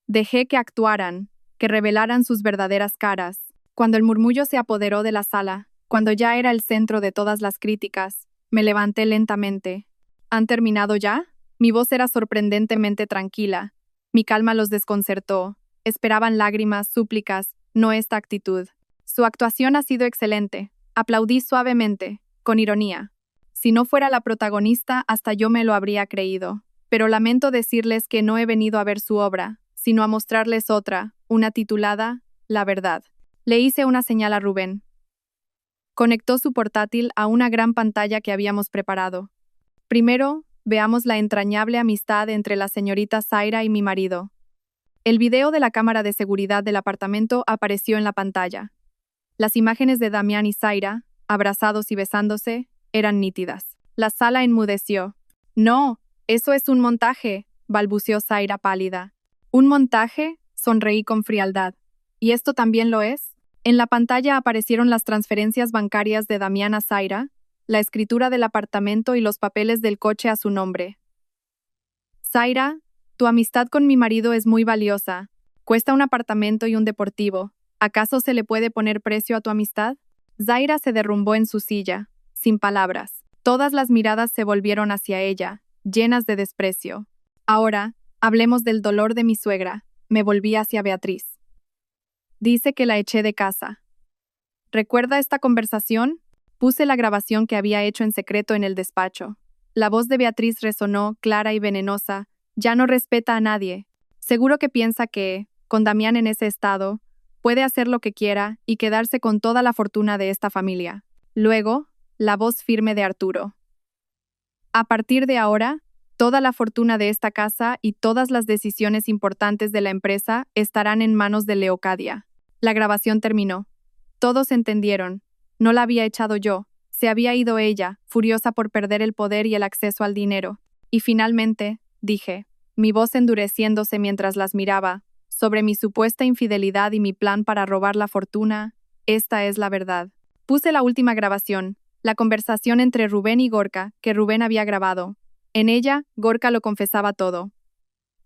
[SPEAKER 1] Dejé que actuaran, que revelaran sus verdaderas caras. Cuando el murmullo se apoderó de la sala, cuando ya era el centro de todas las críticas, me levanté lentamente. ¿Han terminado ya? Mi voz era sorprendentemente tranquila. Mi calma los desconcertó. Esperaban lágrimas, súplicas, no esta actitud. Su actuación ha sido excelente. Aplaudí suavemente, con ironía. Si no fuera la protagonista, hasta yo me lo habría creído. Pero lamento decirles que no he venido a ver su obra, sino a mostrarles otra, una titulada La verdad. Le hice una señal a Rubén. Conectó su portátil a una gran pantalla que habíamos preparado. Primero, veamos la entrañable amistad entre la señorita Zaira y mi marido. El video de la cámara de seguridad del apartamento apareció en la pantalla. Las imágenes de Damián y Zaira, abrazados y besándose, eran nítidas. La sala enmudeció. No, eso es un montaje, balbuceó Zaira pálida. ¿Un montaje? Sonreí con frialdad. ¿Y esto también lo es? En la pantalla aparecieron las transferencias bancarias de Damián a Zaira, la escritura del apartamento y los papeles del coche a su nombre. Zaira, tu amistad con mi marido es muy valiosa. Cuesta un apartamento y un deportivo. ¿Acaso se le puede poner precio a tu amistad? Zaira se derrumbó en su silla, sin palabras. Todas las miradas se volvieron hacia ella, llenas de desprecio. Ahora, hablemos del dolor de mi suegra. Me volví hacia Beatriz. Dice que la eché de casa. ¿Recuerda esta conversación? Puse la grabación que había hecho en secreto en el despacho. La voz de Beatriz resonó, clara y venenosa. Ya no respeta a nadie. Seguro que piensa que, con Damián en ese estado, puede hacer lo que quiera y quedarse con toda la fortuna de esta familia. Luego, la voz firme de Arturo. A partir de ahora, Toda la fortuna de esta casa y todas las decisiones importantes de la empresa estarán en manos de Leocadia. La grabación terminó. Todos entendieron. No la había echado yo. Se había ido ella, furiosa por perder el poder y el acceso al dinero. Y finalmente, dije, mi voz endureciéndose mientras las miraba, sobre mi supuesta infidelidad y mi plan para robar la fortuna, esta es la verdad. Puse la última grabación, la conversación entre Rubén y Gorka, que Rubén había grabado. En ella, Gorka lo confesaba todo.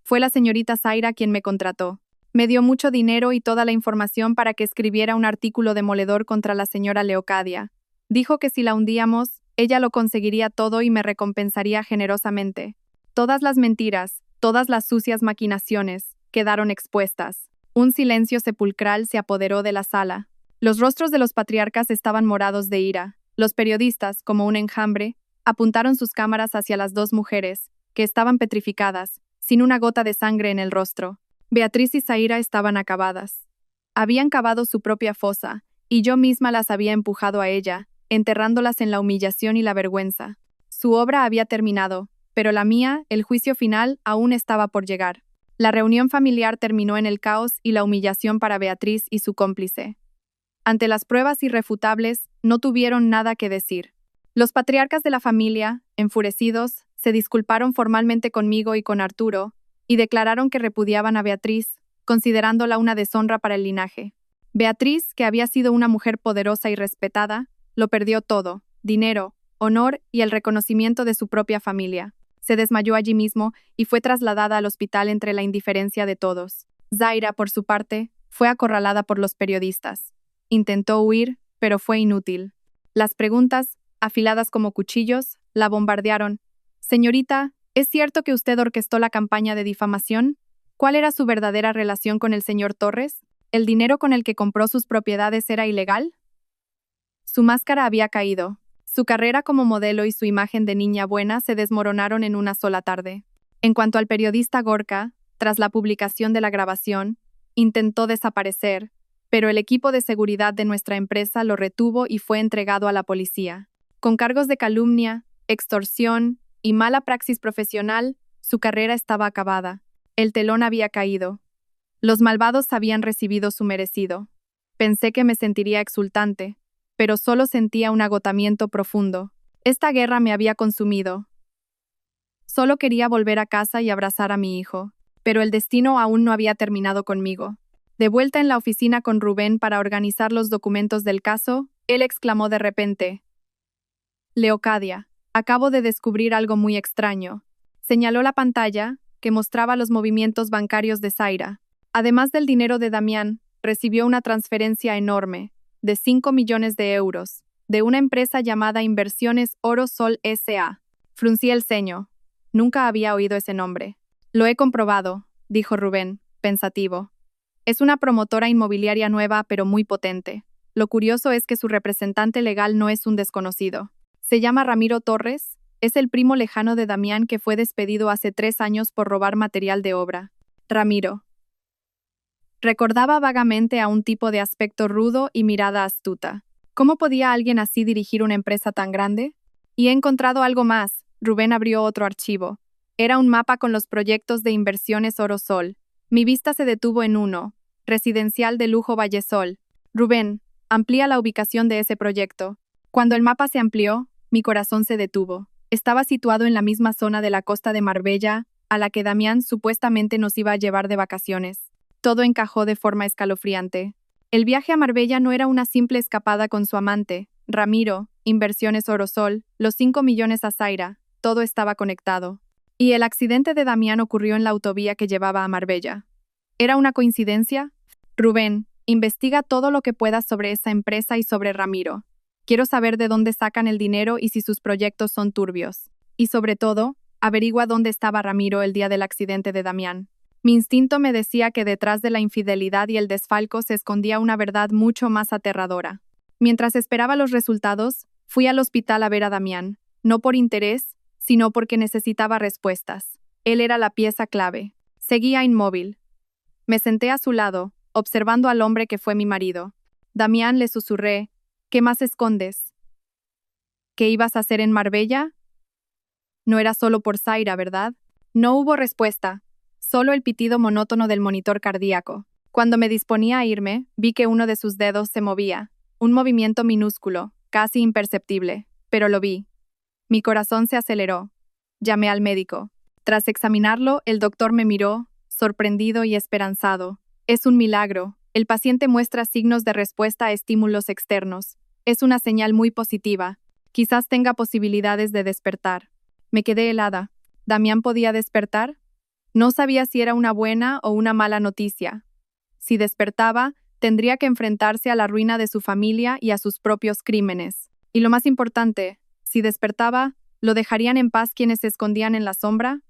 [SPEAKER 1] Fue la señorita Zaira quien me contrató. Me dio mucho dinero y toda la información para que escribiera un artículo demoledor contra la señora Leocadia. Dijo que si la hundíamos, ella lo conseguiría todo y me recompensaría generosamente. Todas las mentiras, todas las sucias maquinaciones, quedaron expuestas. Un silencio sepulcral se apoderó de la sala. Los rostros de los patriarcas estaban morados de ira. Los periodistas, como un enjambre, apuntaron sus cámaras hacia las dos mujeres, que estaban petrificadas, sin una gota de sangre en el rostro. Beatriz y Zaira estaban acabadas. Habían cavado su propia fosa, y yo misma las había empujado a ella, enterrándolas en la humillación y la vergüenza. Su obra había terminado, pero la mía, el juicio final, aún estaba por llegar. La reunión familiar terminó en el caos y la humillación para Beatriz y su cómplice. Ante las pruebas irrefutables, no tuvieron nada que decir. Los patriarcas de la familia, enfurecidos, se disculparon formalmente conmigo y con Arturo, y declararon que repudiaban a Beatriz, considerándola una deshonra para el linaje. Beatriz, que había sido una mujer poderosa y respetada, lo perdió todo: dinero, honor y el reconocimiento de su propia familia. Se desmayó allí mismo y fue trasladada al hospital entre la indiferencia de todos. Zaira, por su parte, fue acorralada por los periodistas. Intentó huir, pero fue inútil. Las preguntas, afiladas como cuchillos, la bombardearon. Señorita, ¿es cierto que usted orquestó la campaña de difamación? ¿Cuál era su verdadera relación con el señor Torres? ¿El dinero con el que compró sus propiedades era ilegal? Su máscara había caído. Su carrera como modelo y su imagen de niña buena se desmoronaron en una sola tarde. En cuanto al periodista Gorka, tras la publicación de la grabación, intentó desaparecer, pero el equipo de seguridad de nuestra empresa lo retuvo y fue entregado a la policía. Con cargos de calumnia, extorsión y mala praxis profesional, su carrera estaba acabada. El telón había caído. Los malvados habían recibido su merecido. Pensé que me sentiría exultante, pero solo sentía un agotamiento profundo. Esta guerra me había consumido. Solo quería volver a casa y abrazar a mi hijo, pero el destino aún no había terminado conmigo. De vuelta en la oficina con Rubén para organizar los documentos del caso, él exclamó de repente: «Leocadia, acabo de descubrir algo muy extraño». Señaló la pantalla, que mostraba los movimientos bancarios de Zaira. Además del dinero de Damián, recibió una transferencia enorme, de 5 millones de euros, de una empresa llamada Inversiones Oro Sol S.A. Fruncí el ceño. Nunca había oído ese nombre. «Lo he comprobado», dijo Rubén, pensativo. «Es una promotora inmobiliaria nueva pero muy potente. Lo curioso es que su representante legal no es un desconocido. Se llama Ramiro Torres, es el primo lejano de Damián que fue despedido hace 3 años por robar material de obra». Ramiro. Recordaba vagamente a un tipo de aspecto rudo y mirada astuta. ¿Cómo podía alguien así dirigir una empresa tan grande? Y he encontrado algo más. Rubén abrió otro archivo. Era un mapa con los proyectos de Inversiones Oro Sol. Mi vista se detuvo en uno: Residencial de Lujo Vallesol. Rubén, amplía la ubicación de ese proyecto. Cuando el mapa se amplió, mi corazón se detuvo. Estaba situado en la misma zona de la costa de Marbella, a la que Damián supuestamente nos iba a llevar de vacaciones. Todo encajó de forma escalofriante. El viaje a Marbella no era una simple escapada con su amante, Ramiro, Inversiones Orosol, los 5 millones a Zaira, todo estaba conectado. Y el accidente de Damián ocurrió en la autovía que llevaba a Marbella. ¿Era una coincidencia? Rubén, investiga todo lo que puedas sobre esa empresa y sobre Ramiro. Quiero saber de dónde sacan el dinero y si sus proyectos son turbios. Y sobre todo, averigua dónde estaba Ramiro el día del accidente de Damián. Mi instinto me decía que detrás de la infidelidad y el desfalco se escondía una verdad mucho más aterradora. Mientras esperaba los resultados, fui al hospital a ver a Damián, no por interés, sino porque necesitaba respuestas. Él era la pieza clave. Seguía inmóvil. Me senté a su lado, observando al hombre que fue mi marido. Damián, le susurré: «¿Qué más escondes? ¿Qué ibas a hacer en Marbella?». No era solo por Zaira, ¿verdad? No hubo respuesta, solo el pitido monótono del monitor cardíaco. Cuando me disponía a irme, vi que uno de sus dedos se movía, un movimiento minúsculo, casi imperceptible, pero lo vi. Mi corazón se aceleró. Llamé al médico. Tras examinarlo, el doctor me miró, sorprendido y esperanzado. Es un milagro. El paciente muestra signos de respuesta a estímulos externos. Es una señal muy positiva. Quizás tenga posibilidades de despertar. Me quedé helada. ¿Damián podía despertar? No sabía si era una buena o una mala noticia. Si despertaba, tendría que enfrentarse a la ruina de su familia y a sus propios crímenes. Y lo más importante, si despertaba, ¿lo dejarían en paz quienes se escondían en la sombra?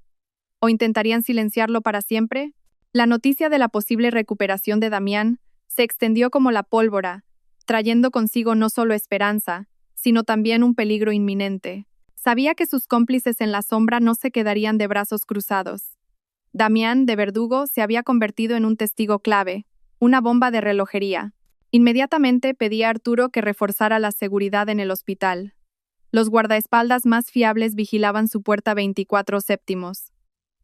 [SPEAKER 1] ¿O intentarían silenciarlo para siempre? La noticia de la posible recuperación de Damián se extendió como la pólvora, trayendo consigo no solo esperanza, sino también un peligro inminente. Sabía que sus cómplices en la sombra no se quedarían de brazos cruzados. Damián, de verdugo, se había convertido en un testigo clave, una bomba de relojería. Inmediatamente pedí a Arturo que reforzara la seguridad en el hospital. Los guardaespaldas más fiables vigilaban su puerta 24/7.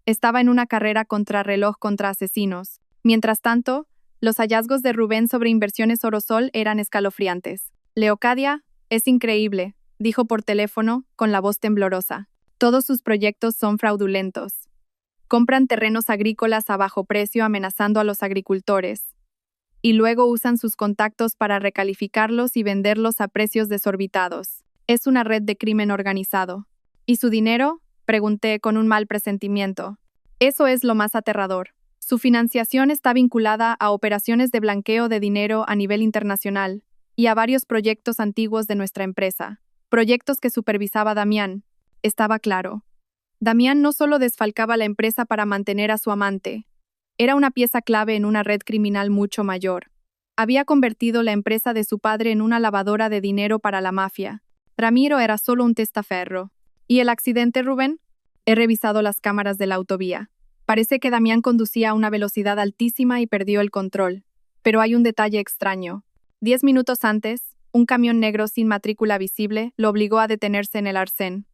[SPEAKER 1] Estaba en una carrera contrarreloj contra asesinos. Mientras tanto, los hallazgos de Rubén sobre Inversiones Orosol eran escalofriantes. Leocadia, es increíble, dijo por teléfono, con la voz temblorosa. Todos sus proyectos son fraudulentos. Compran terrenos agrícolas a bajo precio amenazando a los agricultores. Y luego usan sus contactos para recalificarlos y venderlos a precios desorbitados. Es una red de crimen organizado. ¿Y su dinero? Pregunté con un mal presentimiento. Eso es lo más aterrador. Su financiación está vinculada a operaciones de blanqueo de dinero a nivel internacional y a varios proyectos antiguos de nuestra empresa. Proyectos que supervisaba Damián. Estaba claro. Damián no solo desfalcaba la empresa para mantener a su amante. Era una pieza clave en una red criminal mucho mayor. Había convertido la empresa de su padre en una lavadora de dinero para la mafia. Ramiro era solo un testaferro. ¿Y el accidente, Rubén? He revisado las cámaras de la autovía. Parece que Damián conducía a una velocidad altísima y perdió el control. Pero hay un detalle extraño. 10 minutos antes, un camión negro sin matrícula visible lo obligó a detenerse en el arcén.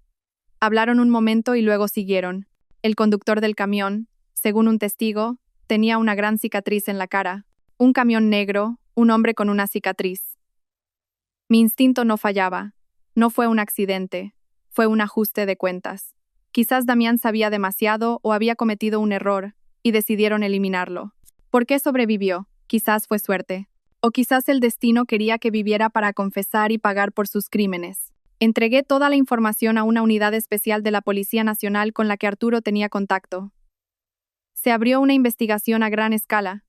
[SPEAKER 1] Hablaron un momento y luego siguieron. El conductor del camión, según un testigo, tenía una gran cicatriz en la cara. Un camión negro, un hombre con una cicatriz. Mi instinto no fallaba. No fue un accidente. Fue un ajuste de cuentas. Quizás Damián sabía demasiado o había cometido un error, y decidieron eliminarlo. ¿Por qué sobrevivió? Quizás fue suerte. O quizás el destino quería que viviera para confesar y pagar por sus crímenes. Entregué toda la información a una unidad especial de la Policía Nacional con la que Arturo tenía contacto. Se abrió una investigación a gran escala.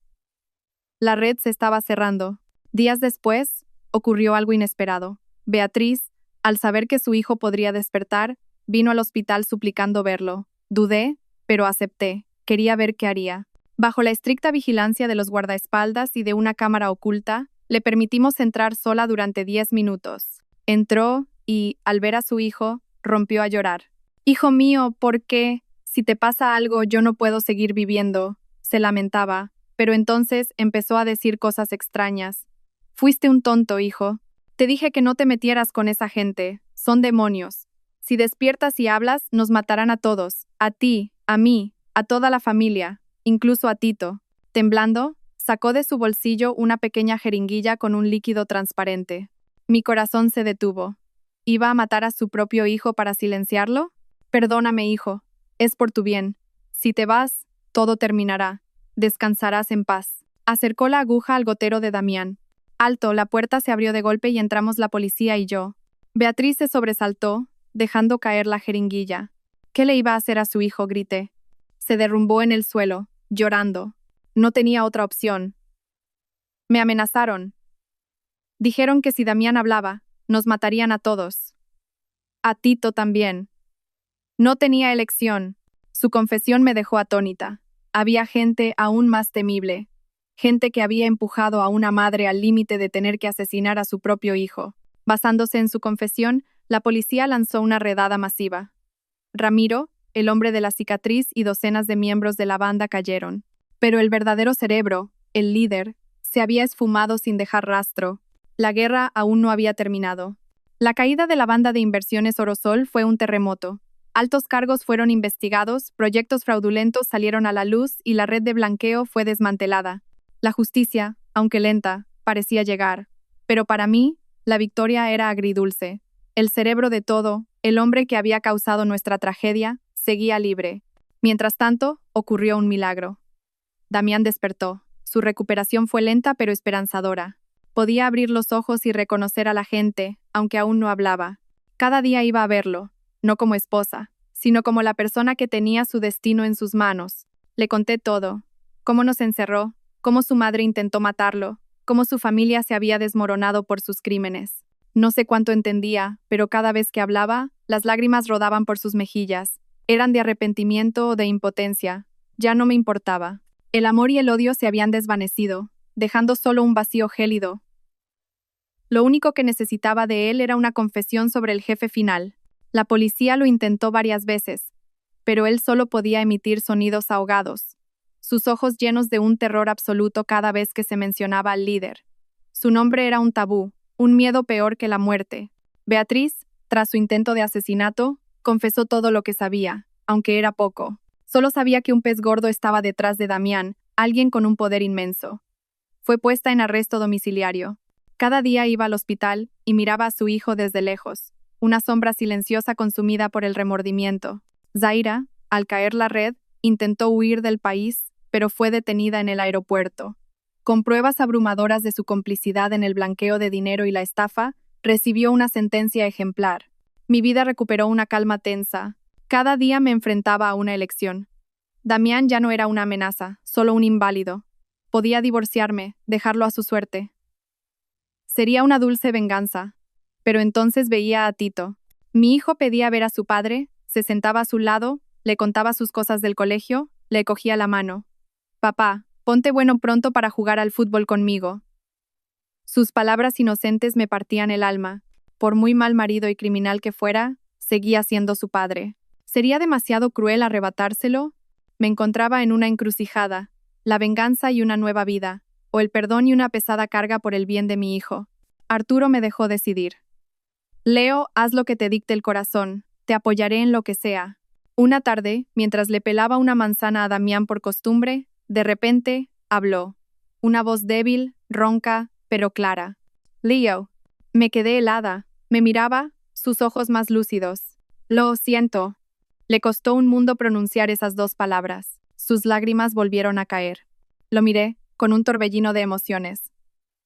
[SPEAKER 1] La red se estaba cerrando. Días después, ocurrió algo inesperado. Beatriz, al saber que su hijo podría despertar, vino al hospital suplicando verlo. Dudé, pero acepté. Quería ver qué haría. Bajo la estricta vigilancia de los guardaespaldas y de una cámara oculta, le permitimos entrar sola durante 10 minutos. Entró y, al ver a su hijo, rompió a llorar. «Hijo mío, ¿por qué? Si te pasa algo, yo no puedo seguir viviendo», se lamentaba, pero entonces empezó a decir cosas extrañas. «Fuiste un tonto, hijo. Te dije que no te metieras con esa gente. Son demonios. Si despiertas y hablas, nos matarán a todos. A ti, a mí, a toda la familia, incluso a Tito». Temblando, sacó de su bolsillo una pequeña jeringuilla con un líquido transparente. Mi corazón se detuvo. ¿Iba a matar a su propio hijo para silenciarlo? Perdóname, hijo. Es por tu bien. Si te vas, todo terminará. Descansarás en paz. Acercó la aguja al gotero de Damián. Alto, la puerta se abrió de golpe y entramos la policía y yo. Beatriz se sobresaltó, dejando caer la jeringuilla. ¿Qué le iba a hacer a su hijo?, grité. Se derrumbó en el suelo, llorando. No tenía otra opción. Me amenazaron. Dijeron que si Damián hablaba, nos matarían a todos. A Tito también. No tenía elección. Su confesión me dejó atónita. Había gente aún más temible. Gente que había empujado a una madre al límite de tener que asesinar a su propio hijo. Basándose en su confesión, la policía lanzó una redada masiva. Ramiro, el hombre de la cicatriz y docenas de miembros de la banda cayeron. Pero el verdadero cerebro, el líder, se había esfumado sin dejar rastro. La guerra aún no había terminado. La caída de la banda de Inversiones Orosol fue un terremoto. Altos cargos fueron investigados, proyectos fraudulentos salieron a la luz y la red de blanqueo fue desmantelada. La justicia, aunque lenta, parecía llegar. Pero para mí, la victoria era agridulce. El cerebro de todo, el hombre que había causado nuestra tragedia, seguía libre. Mientras tanto, ocurrió un milagro. Damián despertó. Su recuperación fue lenta pero esperanzadora. Podía abrir los ojos y reconocer a la gente, aunque aún no hablaba. Cada día iba a verlo, no como esposa, sino como la persona que tenía su destino en sus manos. Le conté todo, cómo nos encerró, cómo su madre intentó matarlo, cómo su familia se había desmoronado por sus crímenes. No sé cuánto entendía, pero cada vez que hablaba, las lágrimas rodaban por sus mejillas. Eran de arrepentimiento o de impotencia. Ya no me importaba. El amor y el odio se habían desvanecido, dejando solo un vacío gélido. Lo único que necesitaba de él era una confesión sobre el jefe final. La policía lo intentó varias veces, pero él solo podía emitir sonidos ahogados, sus ojos llenos de un terror absoluto cada vez que se mencionaba al líder. Su nombre era un tabú, un miedo peor que la muerte. Beatriz, tras su intento de asesinato, confesó todo lo que sabía, aunque era poco. Solo sabía que un pez gordo estaba detrás de Damián, alguien con un poder inmenso. Fue puesta en arresto domiciliario. Cada día iba al hospital y miraba a su hijo desde lejos, una sombra silenciosa consumida por el remordimiento. Zaira, al caer la red, intentó huir del país, pero fue detenida en el aeropuerto. Con pruebas abrumadoras de su complicidad en el blanqueo de dinero y la estafa, recibió una sentencia ejemplar. Mi vida recuperó una calma tensa. Cada día me enfrentaba a una elección. Damián ya no era una amenaza, solo un inválido. Podía divorciarme, dejarlo a su suerte. Sería una dulce venganza. Pero entonces veía a Tito. Mi hijo pedía ver a su padre, se sentaba a su lado, le contaba sus cosas del colegio, le cogía la mano. Papá, ponte bueno pronto para jugar al fútbol conmigo. Sus palabras inocentes me partían el alma. Por muy mal marido y criminal que fuera, seguía siendo su padre. ¿Sería demasiado cruel arrebatárselo? Me encontraba en una encrucijada, la venganza y una nueva vida, o el perdón y una pesada carga por el bien de mi hijo. Arturo me dejó decidir. Leo, haz lo que te dicte el corazón, te apoyaré en lo que sea. Una tarde, mientras le pelaba una manzana a Damián por costumbre, de repente, habló. Una voz débil, ronca, pero clara. Leo. Me quedé helada. Me miraba, sus ojos más lúcidos. Lo siento. Le costó un mundo pronunciar esas dos palabras. Sus lágrimas volvieron a caer. Lo miré, con un torbellino de emociones.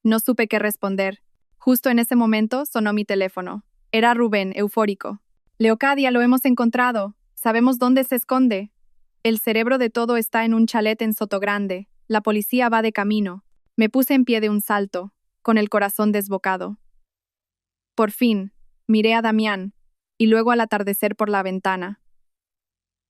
[SPEAKER 1] No supe qué responder. Justo en ese momento sonó mi teléfono. Era Rubén, eufórico. Leocadia, lo hemos encontrado. Sabemos dónde se esconde. El cerebro de todo está en un chalet en Sotogrande. La policía va de camino. Me puse en pie de un salto, con el corazón desbocado. Por fin, miré a Damián, y luego al atardecer por la ventana.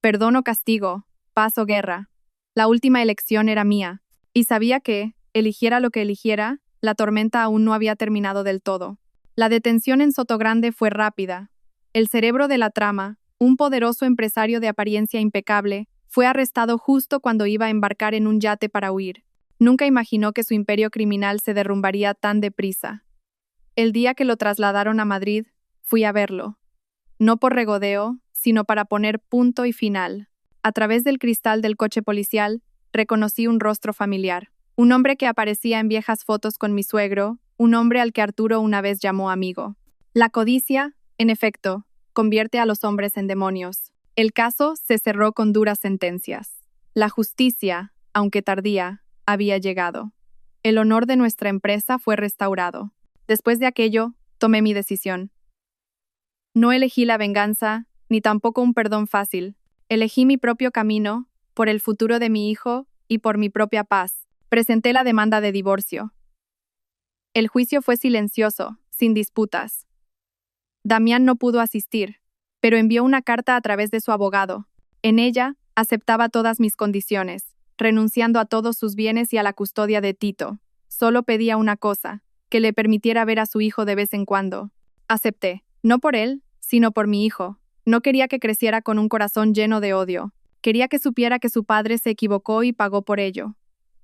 [SPEAKER 1] Perdón o castigo, paz o guerra. La última elección era mía, y sabía que, eligiera lo que eligiera, la tormenta aún no había terminado del todo. La detención en Sotogrande fue rápida. El cerebro de la trama, un poderoso empresario de apariencia impecable, fue arrestado justo cuando iba a embarcar en un yate para huir. Nunca imaginó que su imperio criminal se derrumbaría tan deprisa. El día que lo trasladaron a Madrid, fui a verlo. No por regodeo, sino para poner punto y final. A través del cristal del coche policial, reconocí un rostro familiar. Un hombre que aparecía en viejas fotos con mi suegro, un hombre al que Arturo una vez llamó amigo. La codicia, en efecto, convierte a los hombres en demonios. El caso se cerró con duras sentencias. La justicia, aunque tardía, había llegado. El honor de nuestra empresa fue restaurado. Después de aquello, tomé mi decisión. No elegí la venganza, ni tampoco un perdón fácil. Elegí mi propio camino, por el futuro de mi hijo y por mi propia paz. Presenté la demanda de divorcio. El juicio fue silencioso, sin disputas. Damián no pudo asistir, pero envió una carta a través de su abogado. En ella, aceptaba todas mis condiciones, renunciando a todos sus bienes y a la custodia de Tito. Solo pedía una cosa, que le permitiera ver a su hijo de vez en cuando. Acepté, no por él, sino por mi hijo. No quería que creciera con un corazón lleno de odio. Quería que supiera que su padre se equivocó y pagó por ello,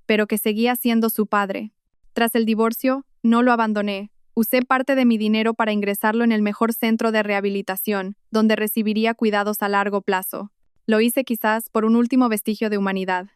[SPEAKER 1] pero que seguía siendo su padre. Tras el divorcio, no lo abandoné. Usé parte de mi dinero para ingresarlo en el mejor centro de rehabilitación, donde recibiría cuidados a largo plazo. Lo hice quizás por un último vestigio de humanidad.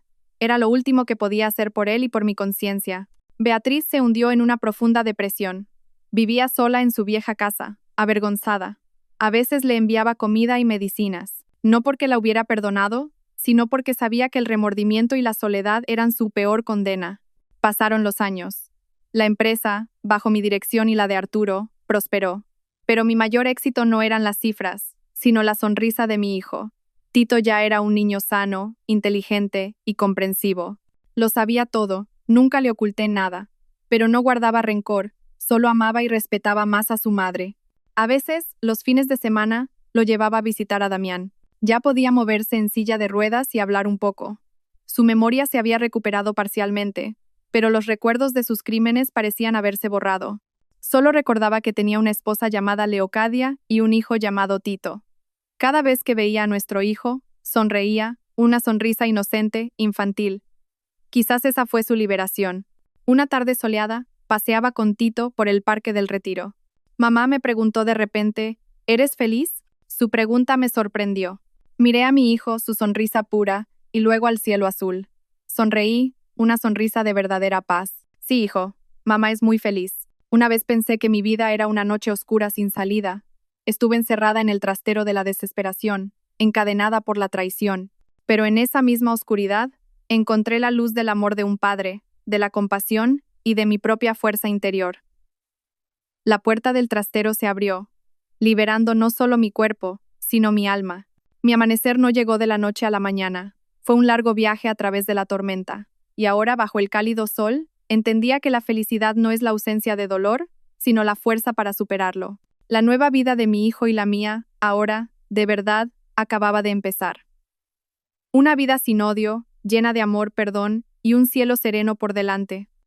[SPEAKER 1] Era lo último que podía hacer por él y por mi conciencia. Beatriz se hundió en una profunda depresión. Vivía sola en su vieja casa, avergonzada. A veces le enviaba comida y medicinas, no porque la hubiera perdonado, sino porque sabía que el remordimiento y la soledad eran su peor condena. Pasaron los años. La empresa, bajo mi dirección y la de Arturo, prosperó. Pero mi mayor éxito no eran las cifras, sino la sonrisa de mi hijo. Tito ya era un niño sano, inteligente y comprensivo. Lo sabía todo, nunca le oculté nada, pero no guardaba rencor, solo amaba y respetaba más a su madre. A veces, los fines de semana, lo llevaba a visitar a Damián. Ya podía moverse en silla de ruedas y hablar un poco. Su memoria se había recuperado parcialmente, pero los recuerdos de sus crímenes parecían haberse borrado. Solo recordaba que tenía una esposa llamada Leocadia y un hijo llamado Tito. Cada vez que veía a nuestro hijo, sonreía, una sonrisa inocente, infantil. Quizás esa fue su liberación. Una tarde soleada, paseaba con Tito por el Parque del Retiro. Mamá me preguntó de repente, ¿eres feliz? Su pregunta me sorprendió. Miré a mi hijo, su sonrisa pura, y luego al cielo azul. Sonreí, una sonrisa de verdadera paz. Sí, hijo, mamá es muy feliz. Una vez pensé que mi vida era una noche oscura sin salida. Estuve encerrada en el trastero de la desesperación, encadenada por la traición. Pero en esa misma oscuridad, encontré la luz del amor de un padre, de la compasión y de mi propia fuerza interior. La puerta del trastero se abrió, liberando no solo mi cuerpo, sino mi alma. Mi amanecer no llegó de la noche a la mañana. Fue un largo viaje a través de la tormenta. Y ahora, bajo el cálido sol, entendía que la felicidad no es la ausencia de dolor, sino la fuerza para superarlo. La nueva vida de mi hijo y la mía, ahora, de verdad, acababa de empezar. Una vida sin odio, llena de amor, perdón y un cielo sereno por delante.